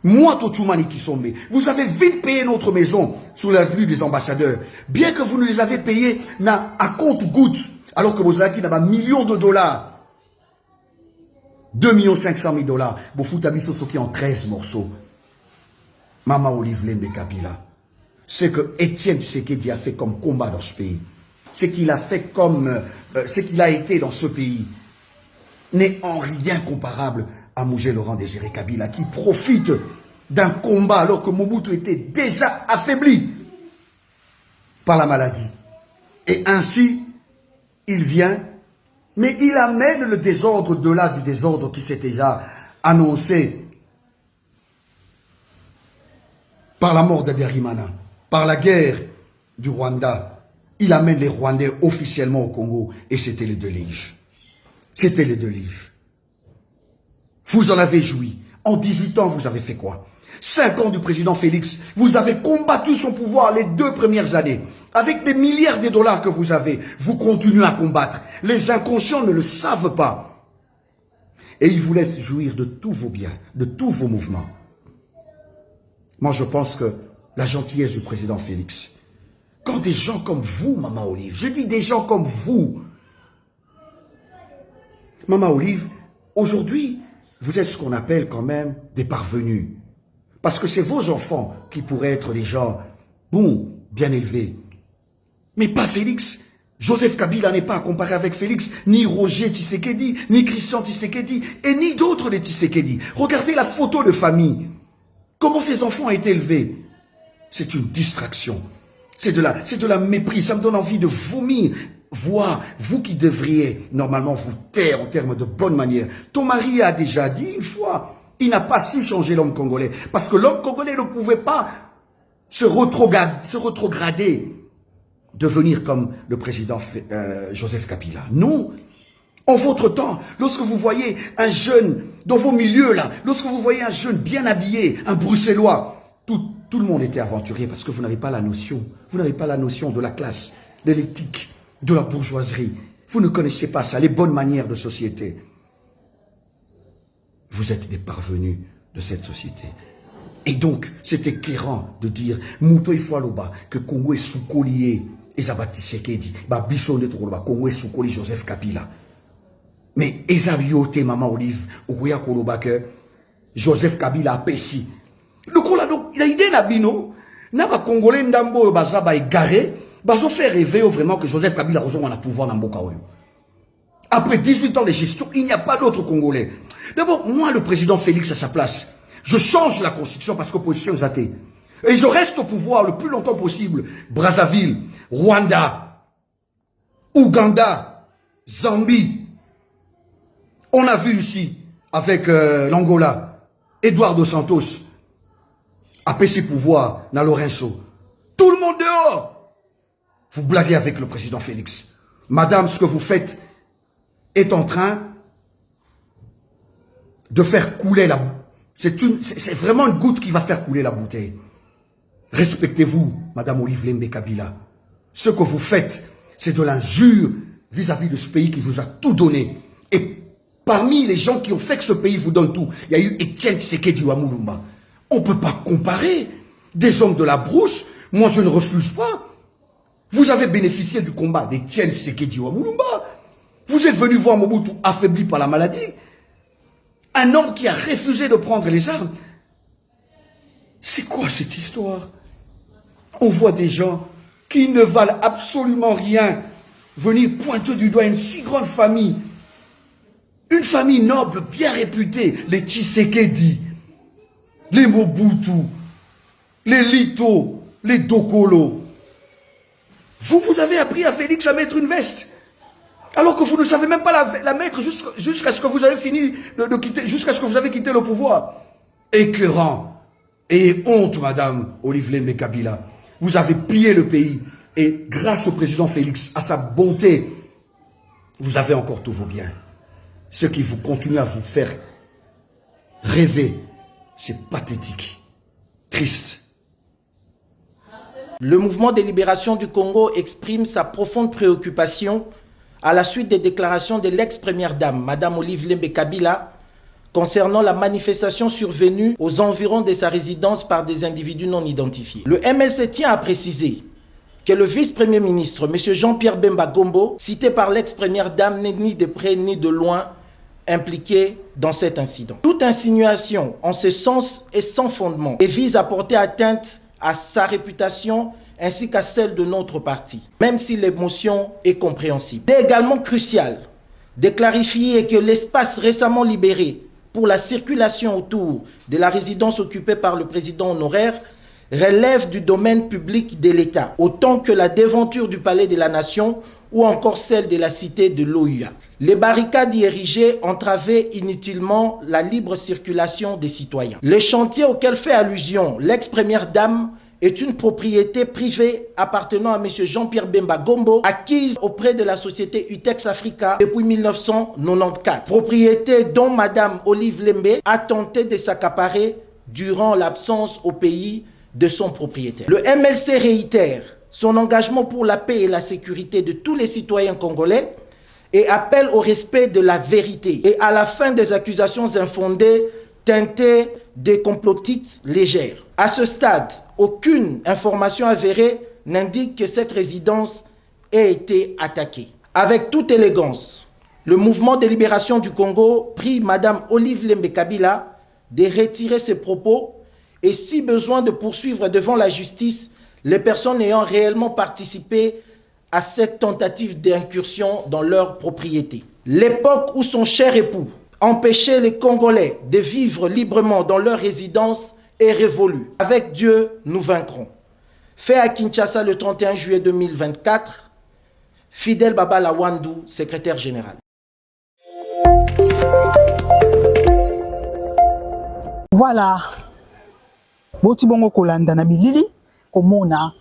Moi, Tochumani Kizombe, vous avez vite payé notre maison sous l'avenue des ambassadeurs. Bien que vous nous les avez payés à compte-gouttes, Alors que Bozaki n'a pas millions de dollars. 2 500 000 dollars. Bofutabiso Soki en 13 morceaux. Mama Olive Lembe Kabila. Ce que Étienne Tshisekedi a fait comme combat dans ce pays. Ce qu'il a fait comme... ce qu'il a été dans ce pays. N'est en rien comparable à Mougé Laurent Désiré Kabila qui profite d'un combat alors que Mobutu était déjà affaibli par la maladie. Et ainsi, il vient, mais il amène le désordre au-delà du désordre qui s'est déjà annoncé par la mort d'Abiyarimana, par la guerre du Rwanda. Il amène les Rwandais officiellement au Congo et c'était les deux liges. C'était les deux liges. Vous en avez joui. En 18 ans, vous avez fait quoi? 5 ans du président Félix, vous avez combattu son pouvoir les 2 premières années. Avec des milliards de dollars que vous avez, vous continuez à combattre. Les inconscients ne le savent pas. Et ils vous laissent jouir de tous vos biens, de tous vos mouvements. Moi, je pense que la gentillesse du président Félix, quand des gens comme vous, Maman Olive, je dis des gens comme vous, Maman Olive, aujourd'hui, vous êtes ce qu'on appelle quand même des parvenus. Parce que c'est vos enfants qui pourraient être des gens, bon, bien élevés. Mais pas Félix. Joseph Kabila n'est pas à comparer avec Félix, ni Roger Tshisekedi, ni Christian Tshisekedi, et ni d'autres des Tshisekedi. Regardez la photo de famille. Comment ces enfants ont été élevés? C'est une distraction. C'est de la méprise. Ça me donne envie de vomir. Voir, vous qui devriez normalement vous taire en termes de bonne manière. Ton mari a déjà dit une fois, il n'a pas su changer l'homme congolais. Parce que l'homme congolais ne pouvait pas se retrograder, devenir comme le président Joseph Kabila. Non. En votre temps, lorsque vous voyez un jeune, dans vos milieux là, lorsque vous voyez un jeune bien habillé, un Bruxellois, tout le monde était aventurier parce que vous n'avez pas la notion. Vous n'avez pas la notion de la classe, de l'éthique, de la bourgeoisie. Vous ne connaissez pas ça, les bonnes manières de société. Vous êtes des parvenus de cette société. Et donc, c'est écœurant de dire, Mouto Ifwaloba, que Congo est sous collier, Ezaba Tshisekedi, Bichon de Toroba, Congo est sous collier Joseph Kabila. Mais Ezabiote, Maman Olive, Ouya Koloba, que Joseph Kabila a pessi. Le Kola, donc, il a idée Nabino, Naba Congolais Ndambo, Bazaba égaré, Bazo fait rêver vraiment que Joseph Kabila rejoint le pouvoir dans Mbokaoyo. Après 18 ans de gestion, il n'y a pas d'autre Congolais. D'abord, moi, le président Félix, à sa place, je change la constitution parce qu'opposition est athée. Et je reste au pouvoir le plus longtemps possible. Brazzaville, Rwanda, Ouganda, Zambie. On a vu ici, avec l'Angola, Eduardo Santos, a pris ses pouvoirs dans Lorenzo. Tout le monde dehors. Vous blaguez avec le président Félix. Madame, ce que vous faites est en train de faire couler la... C'est vraiment une goutte qui va faire couler la bouteille. Respectez-vous, Madame Olive Lembe Kabila. Ce que vous faites, c'est de l'injure vis-à-vis de ce pays qui vous a tout donné. Et parmi les gens qui ont fait que ce pays vous donne tout, il y a eu Étienne Tshisekedi Wamulumba. On ne peut pas comparer des hommes de la brousse. Moi, je ne refuse pas. Vous avez bénéficié du combat d'Étienne Tshisekedi Wamulumba. Vous êtes venu voir Mobutu affaibli par la maladie. Un homme qui a refusé de prendre les armes. C'est quoi cette histoire? On voit des gens qui ne valent absolument rien venir pointer du doigt une si grande famille. Une famille noble, bien réputée. Les Tshisekedi, les Mobutu, les Lito, les Dokolo. Vous avez appris à Félix à mettre une veste. Alors que vous ne savez même pas la mettre jusqu'à ce que vous avez fini de quitter, jusqu'à ce que vous avez quitté le pouvoir. Écœurant. Et honte, Madame Olive Lembe Kabila. Vous avez pillé le pays. Et grâce au président Félix, à sa bonté, vous avez encore tous vos biens. Ce qui vous continue à vous faire rêver, c'est pathétique, triste. Le mouvement de libération du Congo exprime sa profonde préoccupation à la suite des déclarations de l'ex-première dame, Madame Olive Lembe Kabila, concernant la manifestation survenue aux environs de sa résidence par des individus non identifiés. Le MLC tient à préciser que le vice-premier ministre, M. Jean-Pierre Bemba Gombo, cité par l'ex-première dame, n'est ni de près ni de loin impliqué dans cet incident. Toute insinuation en ce sens est sans fondement et vise à porter atteinte à sa réputation ainsi qu'à celle de notre parti, même si l'émotion est compréhensible. C'est également crucial de clarifier que l'espace récemment libéré pour la circulation autour de la résidence occupée par le président honoraire relève du domaine public de l'État, autant que la déventure du Palais de la Nation ou encore celle de la cité de l'OUA. Les barricades y érigées entravaient inutilement la libre circulation des citoyens. Le chantier auquel fait allusion l'ex-première dame est une propriété privée appartenant à M. Jean-Pierre Bemba Gombo, acquise auprès de la société Utex Africa depuis 1994. Propriété dont Mme Olive Lembe a tenté de s'accaparer durant l'absence au pays de son propriétaire. Le MLC réitère son engagement pour la paix et la sécurité de tous les citoyens congolais et appelle au respect de la vérité et à la fin des accusations infondées teintées de complotistes légères. À ce stade, aucune information avérée n'indique que cette résidence ait été attaquée. Avec toute élégance, le mouvement de libération du Congo prie Mme Olive Lembe Kabila de retirer ses propos et si besoin de poursuivre devant la justice les personnes ayant réellement participé à cette tentative d'incursion dans leur propriété. L'époque où son cher époux empêchait les Congolais de vivre librement dans leur résidence est révolue. Avec Dieu, nous vaincrons. Fait à Kinshasa le 31 juillet 2024, Fidel Baba Lawandou, secrétaire général. Voilà. Boti bongo kolanda na bilili komona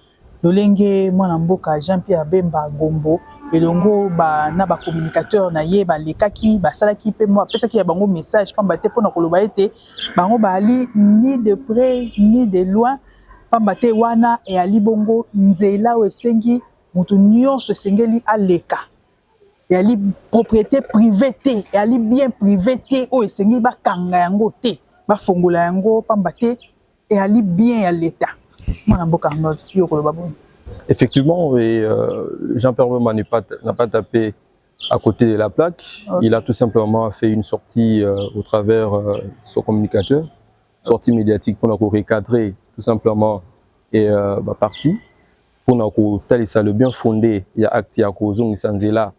lolenge mwana mboka Jean-Pierre Bemba Gombo elongo ba na ba communicateur na ye ba lekaki ba salaki pe mo pesaki ya bango message pamba te pona koloba ete bango ba ali ni de près ni de loin pamba te wana e ali bongo nzela o esengi mutu nyonso esengeli aleka e ali propriété privée te e ali bien privé te o esengi ba kanga yango te ba fongola yango pamba te et ali bien à l'État. Effectivement, et Jean-Pierre Bemba n'a pas tapé à côté de la plaque. Okay. Il a tout simplement fait une sortie au travers son communicateur, sortie médiatique pour nous recadrer tout simplement et parti pour nous tel ça le bien fondé. Il y a acte à cause de Sanzela.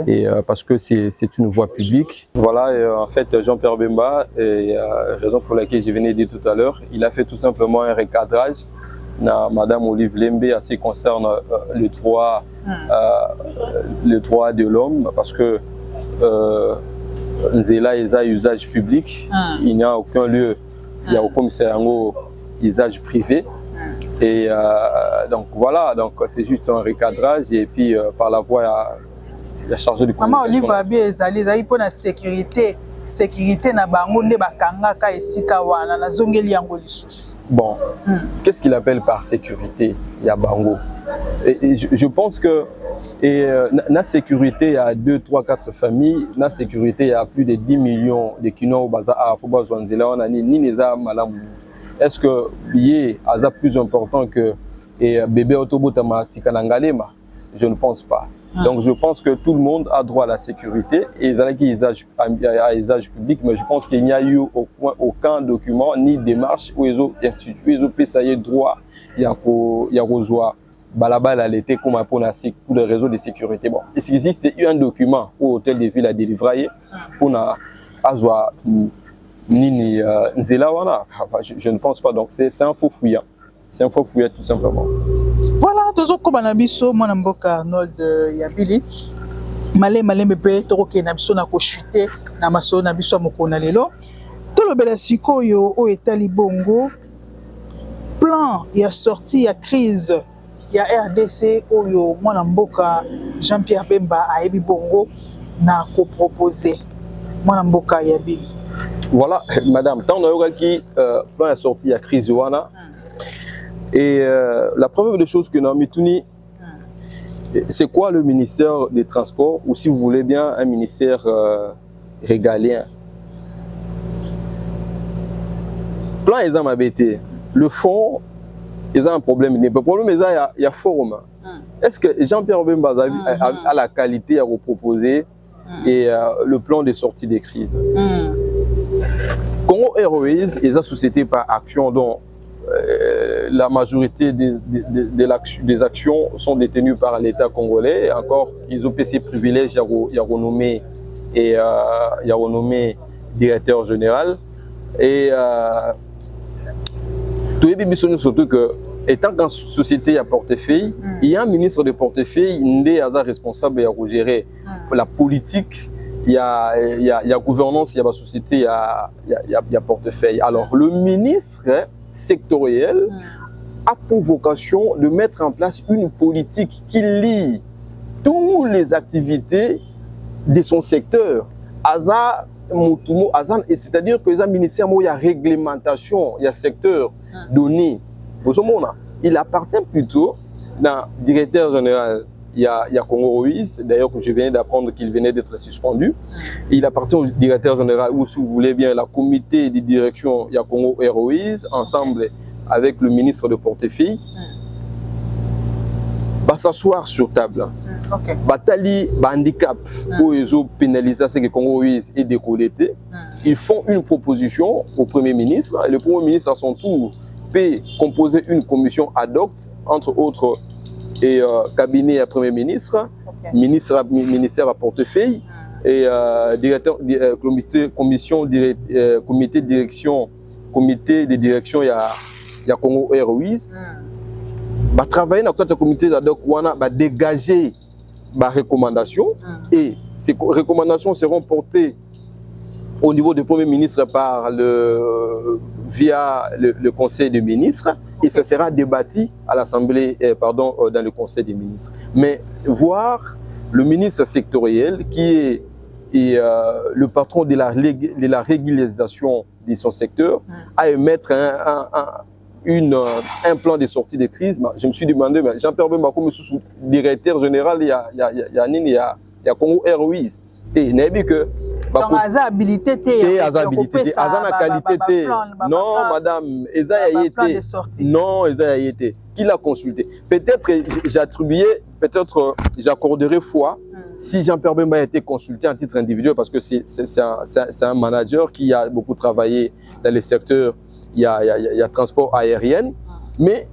Et parce que c'est une voie publique. Voilà, et en fait, Jean-Pierre Bemba, raison pour laquelle je venais dire tout à l'heure, il a fait tout simplement un recadrage na Madame Olive Lembe à ce qui concerne le droit de l'homme, parce que Nzela est un usage public, il n'y a aucun lieu, il y a aucun usage privé. Et donc voilà, donc c'est juste un recadrage et puis par la voie il a chargé de communication. Maman Olive Abi ezali pour la sécurité na bango nde bakanga ka esika wana na zongeli yango lisusu. Bon, qu'est-ce qu'il appelle par sécurité ya bango? Et je pense que la sécurité, il y a 2, 3, 4 familles. La sécurité, il y a plus de 10 millions de Kino au Baza à Foba Zwanzela. On a ni Neza Malam. Est-ce que lié à ça plus important que bébé Otobotama Sikanangalema? Je ne pense pas. Donc je pense que tout le monde a droit à la sécurité et ils ont à usage public, mais je pense qu'il n'y a eu aucun document ni démarche où ils ont institué, ils ont payé droit, il y a rejoint balabala l'été comme pour le réseau de sécurité. Bon, il existe un document où l'hôtel de ville a délivré pour avoir Nini Nzelawana. Je ne pense pas, donc c'est un faux fouillant. C'est un faux fouillant tout simplement. Voilà, toujours comme Anabiso, mon amboka Arnold Yabili. Malé mepe toroke na biso na ko chuter na maso na biso mokona lelo. Tolo bela sikoyo o etali bongo. Plan ya sortie ya crise ya RDC oyo mon amboka Jean-Pierre Bemba a ebi bongo na ko proposer. Mon amboka Yabili. Voilà, madame, tant on a qui plan ya sortie ya crise wana. Et la première des choses que nous avons mis, c'est quoi le ministère des Transports, ou si vous voulez bien, un ministère régalien. Plan exemple ABT, le fonds ils ont un problème. Le problème, il y a forum. Est-ce que Jean-Pierre Bemba a la qualité à vous proposer et le plan de sortie des crises? Congo Airways est une société par action dont la majorité des actions sont détenues par l'État congolais. Encore, ils ont ces privilèges, il y a renommé directeur général. Et tout est surtout que, étant qu'en société à portefeuille, il y a un ministre de portefeuille, il est responsable de gérer la politique. Il y a gouvernance, il y a la société, il y a portefeuille. Alors, le ministre sectoriel a pour vocation de mettre en place une politique qui lie toutes les activités de son secteur. C'est-à-dire que les ministères, il y a réglementation, il y a secteur donné. Il appartient plutôt dans le directeur général. Il y a Congo Airways, d'ailleurs que je viens d'apprendre qu'il venait d'être suspendu. Il appartient au directeur général, ou si vous voulez bien, la comité de direction, il y a Congo Airways, ensemble avec le ministre de portefeuille. Va s'asseoir sur table. Batali, handicap, où ils ont pénalisé ce que Congo Airways est décollecté. Ils font une proposition au Premier ministre. Et le Premier ministre, à son tour, peut composer une commission ad hoc, entre autres, et cabinet à Premier ministre, ministère à portefeuille, et comité de direction, il y a Congo Airways. Travailler dans le comité ad hoc, dégager des recommandations, et ces recommandations seront portées au niveau du Premier ministre via le Conseil des ministres, et ça sera débattu à l'Assemblée, dans le Conseil des ministres. Mais voir le ministre sectoriel qui est le patron de la régularisation de son secteur à émettre un plan de sortie de crise, je me suis demandé, Jean-Pierre Bemba comme directeur général, il y a Congo Airways. Donc, il habilité, qualité. Non, madame, non, qui l'a consulté. Peut-être j'accorderai foi si Jean-Pierre Bemba a été consulté en titre individuel, parce que c'est un manager qui a beaucoup travaillé dans les secteurs, il y a transport aérien, mais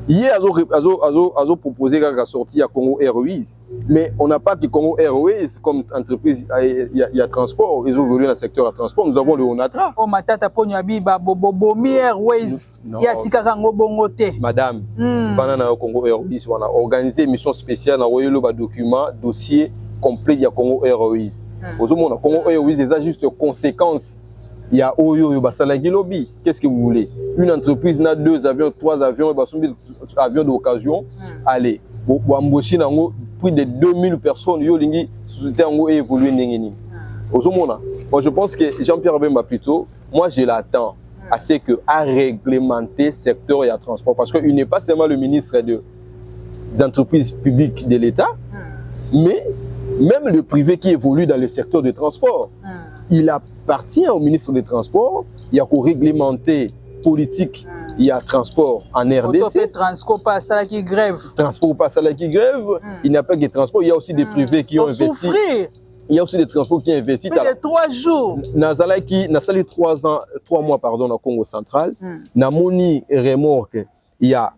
hier, ils ont proposé la sortie à Congo Airways. Mais on n'a pas que Congo Airways comme entreprise, il y a transport, ils ont voulu dans le secteur de transport. Nous avons le Onatra. Oh, matata ponyabi Bomi Airways, Yatikarango Bongote. Madame, pendant Congo Airways, on a organisé une mission spéciale, on a envoyé le document, dossier complet de Congo Airways. Congo Airways, c'est juste conséquences. Il y a Oyo Basalagi Lobby. Qu'est-ce que vous voulez? Une entreprise n'a 2 avions, 3 avions, avions d'occasion. Allez, plus de 2000 personnes, la société a évolué. Moi, je pense que Jean-Pierre Bemba plutôt, moi je l'attends à ce à réglementer le secteur et le transport. Parce qu'il n'est pas seulement le ministre des entreprises publiques de l'État, mais même le privé qui évolue dans le secteur du transport. Il appartient au ministre des Transports, il y a qu'au réglementer politique, il y a transport en RDC. Transport pas ça qui grève. Transport pas ça qui grève. Il n'y a pas que transport, il y a aussi des privés qui ont investi. Souffrir. Il y a aussi des transports qui investissent. Plus de 3 jours. Nazali 3 mois pardon au Congo central. Namoni remorque, il y a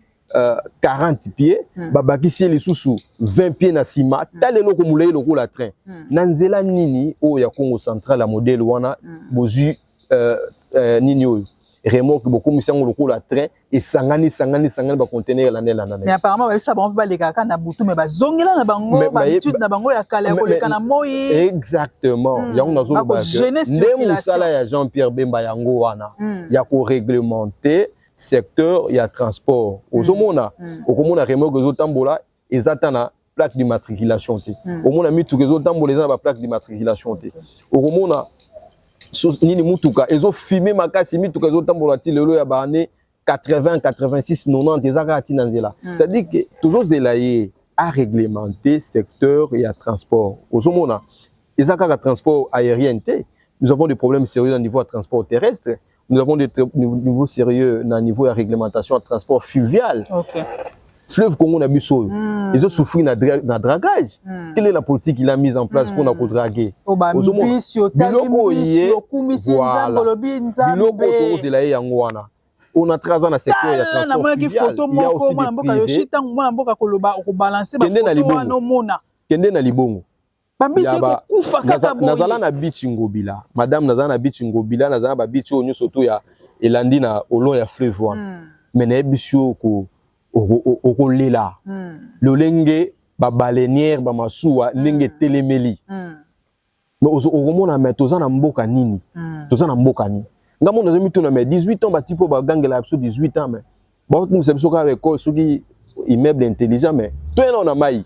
40 pieds, babakisi les sous 20 pieds na sima, tale loko mulay loko la train. Nanzela nini o ya Congo central la modèle wana bozu nini o remorque beaucoup misango loko la train et sangani ba conteneur la nela. Mais apparemment ça bon ba leka na butu mais ba zongela na bango ba étude na bango ya kala ko leka na moi. Exactement. Ya on zo ba. Ndem sala ya Jean-Pierre Bemba yango wana ya ko réglementer secteur, il y a transport. Au Zomona, au Komona remorque aux tambola, et zatana plaque d'immatriculation. Au Mona mis tous les autres tambola, ils ont la plaque d'immatriculation. Au Komona, ni mutuka, ils ont filmé ma casse, mis tous les autres tambola, le lot ya année 80, 86, 90, ils ont atinanzela. C'est-à-dire que toujours zelaye à réglementer secteur et à transport. Au Zomona, ils ont un transport aérien. Nous avons des problèmes sérieux au niveau du transport terrestre. nous avons des niveaux sérieux dans le niveau de réglementation de transport fluvial. Ok. Fleuve Congo n'a biso. Ils ont souffert na dragage. Quelle est la politique qu'il a mise en place pour nous draguer? Voilà. On a 13 ans dans le secteur de transport fluvial. Il y a aussi des privés. Kende na libongo. Nazala na beach ngobila. Madame nazala na beach ngobila, nazala na beach onyo soto ya elandi na olon ya fleuve wana. Mais na bisho ko okolela. Lolenge ba baleinière ba masuwa lenge telemeli. Mais okomona mais toza na mboka nini? Toza na mboka nini? Ngamo na zemi tuna mais 18 ans ba tipo ba gangela abso 18 ans mais. Ba nous c'est biso ka école soki immeuble intelligent mais to ena na mai.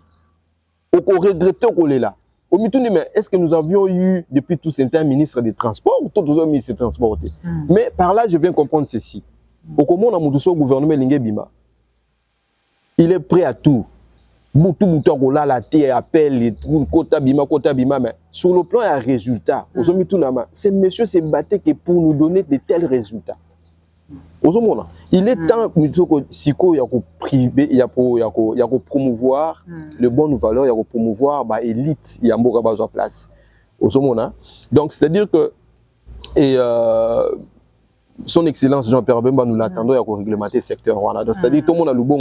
Oko regretter okolela. Au mituni mais est-ce que nous avions eu depuis tout ce temps un ministre des transports ou tous les ministres des transports? Mais par là je viens comprendre ceci. Au comment on a monté au gouvernement Lingue Bima. Il est prêt à tout. Boutou là la terre appelle les quota bima mais sur le plan et résultat ces messieurs se battaient que pour nous donner de tels résultats. Il est temps de promouvoir les bonnes valeurs, il promouvoir l'élite, il y a une place. Donc c'est-à-dire que son excellence Jean-Pierre Bemba nous l'attendons à réglementer le secteur. C'est-à-dire tout le monde a le bon.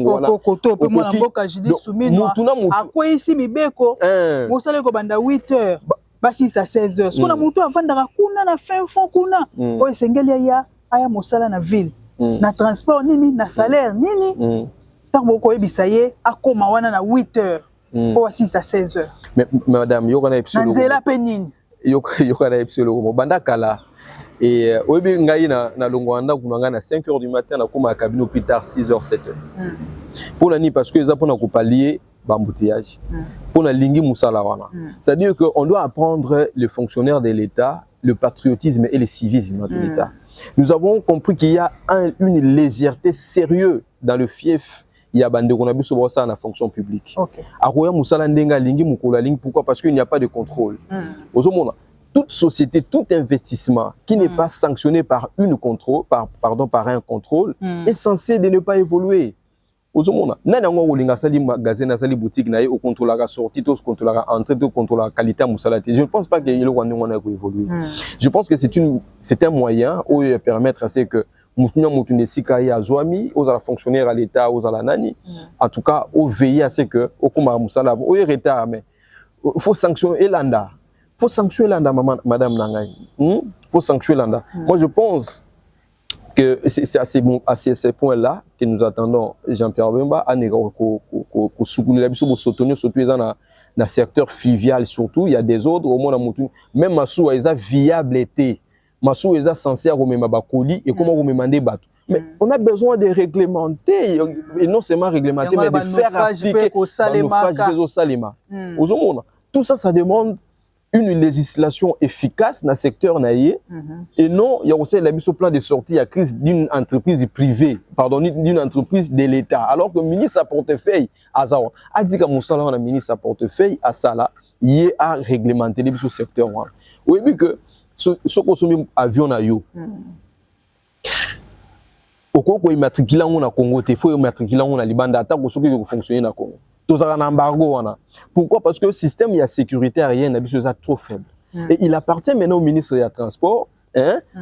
Basi à 16h. Ce qu'on a monté avant de raconter na fin fond kuna. Oh esengeli ya aya mosala na ville. Na transport nini, na salaire nini. Tant boko ebisaye akoma wana na 8h. Oh 6 à 16h. Mais madame, yo kana epsolo. Nzela pe nini? Yo kana epsolo. Banda kala. Et oyebi ngai na longwanda kunanga na 5h du matin na koma cabine au plus tard 6h 7h. Pour la nuit parce que les apona ko pallier bambouteillage. Pour la lingi musala wana. C'est-à-dire que on doit apprendre les fonctionnaires de l'État le patriotisme et le civisme de l'État. Nous avons compris qu'il y a une légèreté sérieuse dans le fief. Il y a bande qu'on a vu sur ça dans la fonction publique. Aroya musala ndenga lingi mukola lingi pourquoi? Parce qu'il n'y a pas de contrôle. Toute société, tout investissement qui n'est pas sanctionné par un contrôle est censé de ne pas évoluer. Nani ngo ulinga sali magasin na sali boutique na au contrôle la sortie, au contrôle la entrée, au contrôle la qualité musalate. Je ne pense pas que le Rwanda on a évolué. Je pense que c'est un moyen où permettre à ce que mutunya mutune sikaye azwami aux fonctionnaires à l'état aux ala nani en tout cas au veiller à ce que au kuma musala au retard mais faut sanctionner Elanda. Faut sanctionner Landa, madame Nangai. Faut sanctionner Landa. Moi, je pense que c'est à ces points-là que nous attendons Jean-Pierre Bemba à soutenir surtout dans le secteur fluvial surtout. Il y a des autres au monde même Massou a viabilité. Massou est censé remettre bakoli et comment remettre bateaux. Mais on a besoin de réglementer et non seulement réglementer mais de faire appliquer au Salema. Tout ça, ça demande une législation efficace dans le secteur naïe et non, il y a aussi la mise au plan de sortie à crise d'une entreprise privée, pardon, d'une entreprise de l'État. Alors que le ministre à portefeuille, a dit que le ministre à portefeuille, à ça là, il est à réglementer le secteur. Oui, mais que ce qu'on somme avion na yo. Au cours où il matricule en Congo, il faut matriculer en Liban, d'attaque au qui fonctionner dans Congo. Pourquoi? Parce que le système de sécurité aérienne est trop faible. Et il appartient maintenant au ministre des Transports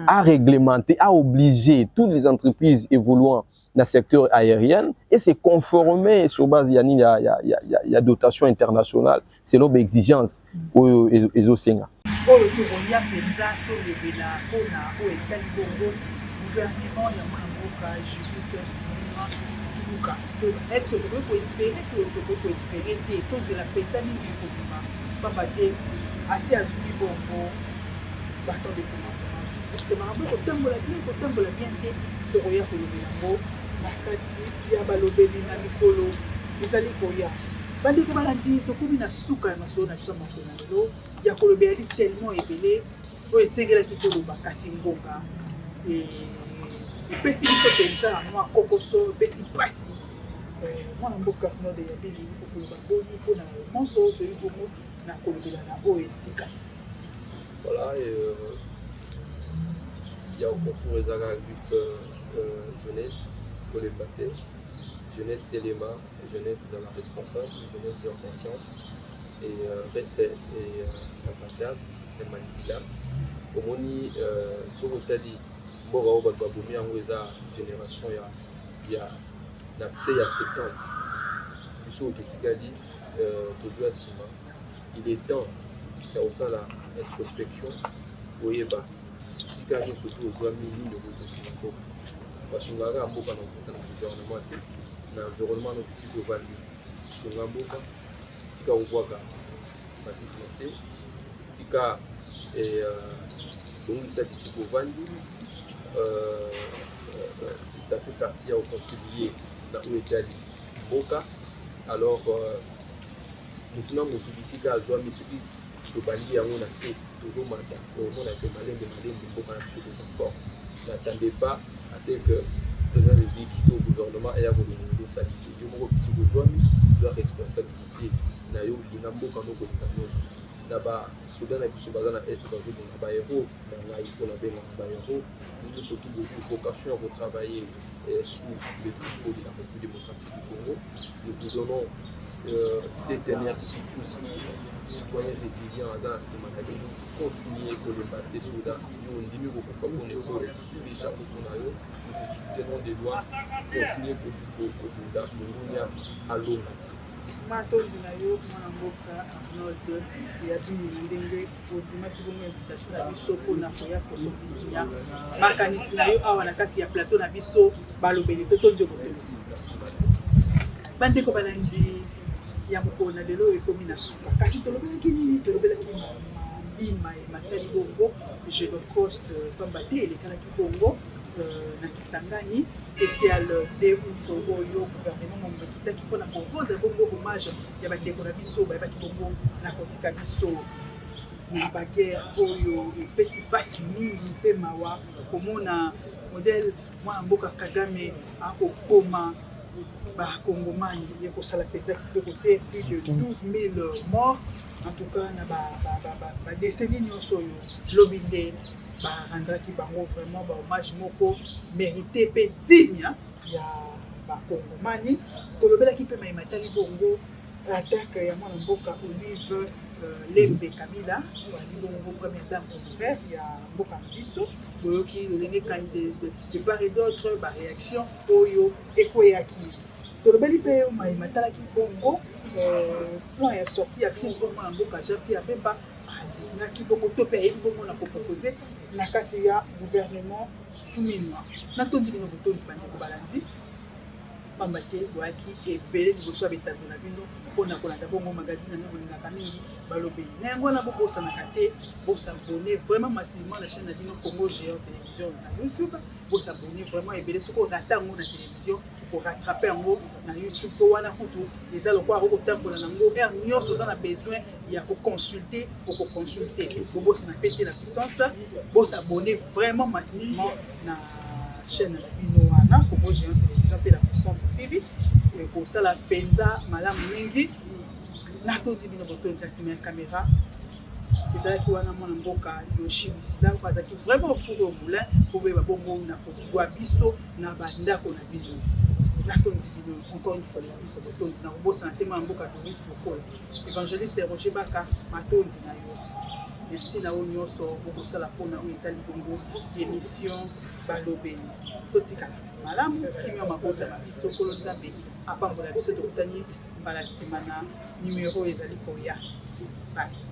à réglementer, à obliger toutes les entreprises évoluant dans le secteur aérien et se conformer sur base de la dotation internationale, c'est nos exigences et aux Sénats. Est-ce que tu peux espérer que c'est la pétane qui est assez à Zuli Bongo, bâton de commandement. Parce que quand bien, tu regardes le Nakati, il y a Balobeli, Namikolo, les Alikoya. Bandi comme on a dit, tu comme une souka, il y a Kolobeli tellement ébélé, c'est que tu as Bakassingonga et pesi penza moi kokoso pesi pasi moi mboka no de yabili ko ba boni ko na monso de bomo na kolobela na o esika voilà il y a au contour juste jeunesse pour les bater, jeunesse d'éléments, jeunesse dans la responsable, jeunesse en conscience, et reste et capable et manipulable. Au moni, ce que tu as dit, génération, il y a la C à 70. Ce que tu as dit, il est temps, c'est au sein de l'introspection, vous voyez, si tu as surtout aux hommes, il y a parce que nous avons un environnement psychologique sur l'amboka, tika ubwaka matisi tika donc ça psychovandi ça fait partie au contribuer dans le état boka alors maintenant nous publicité à joie mais ce qui to bandi à mon assez toujours matin au monde a été malin de boka na sur le fort n'attendez pas à ce que le président de vie quitte au gouvernement et à vous donner sa qualité. Je me repose sur la responsabilité. Na yo linambo kano ko linambo. Là-bas, Soudan et puis Soudan est dans le Bayero, dans la Ipo, la Bayero. Nous surtout de vocation à travailler sous le drapeau de la République démocratique du Congo. Nous vous donnons cette énergie positive, citoyens résilients dans la semaine à venir, continuer à combattre les soldats. Nous avons des fois qu'on est pour les chapeaux qu'on a eu. Nous soutenons des lois, continuer à l'eau. matondi na yo mwana mboka Arnold ya bini na ndenge odimaki bongo invitation na biso mpona koya kosopitia makanisi na yo awa na kati ya plateau na biso balobeli totondi okotozi bandeko balandi ya mokolo na lelo ekomi na suka kasi tolobelaki nini tolobelaki mbima matali bongo Génocost pamba te elekalaki bongo na Kisangani spécial de oyo gouvernement mo kitaki pona ko rendre bongo hommage ya bandeko na biso bayebaki bongo na kotika biso na baguerre oyo epesi pasi mingi mpe mawa komona modèle mwana mboka Kagame akokoma bakongomani ekosala spectacle de côté plus de 12 000 morts en tout cas na ba décennie nyonso oyo lobi nde barandraki bango vraiment hommage moko mérité pe digne ya bakongomani tolobelaki mpe mayimatali bongo attaque ya mwana mboka Olive Lembe Kabila ali bongo première dame honoraire ya mboka na biso boyoki lolenge de part et d'autre baréaction oyo ekweyaki tolobeli mpe mayimatalaki bongo plan ya sortie ya crise oyo mwana mboka Jean-Pierre Bemba naki bongo to pe ayebi bongo na koproposer na kati ya gouvernement souminwa natondi bino botondi bandeko balandi pamba te boyaki ebele liboso ya betando na bino mpona kolanda bongo magazine na bolingaka mingi balobeli na yango wana bobosanaka te bosabone vraiment massivement na chaîne na bino Congo Géant télévision na YouTube bosabone vraiment ebele soki orata yango na télévision korattrape yango na YouTube po wana kutu eza lokola okotambola nango heure nyonso oza na besoin ya koconsulte okoconsulte bobosana pe te la puissance bosabone vraiment massivement na chaîne na bino wana Congo Géant télévision mpe la puissance TV kosala mpenza malamu mingi natondi bino botondi nsima ya caméra ezalaki wana mwana mboka Yoshi Misila azalaki vraiment furu au moulin po boyeba bongo na kozwa biso na bandako na bino natondi bino encore une fois les plus botondi na kobosana te mwana mboka Doris Bokola évangéliste Roger Baka matondi na yo merci na oyo nyonso okosala mpona oyo etali bongo émission balobeli totikala malamu kimio makota na biso kolo nzambe apambola biso tokutani mbala nsima na numéro ezali koya bye.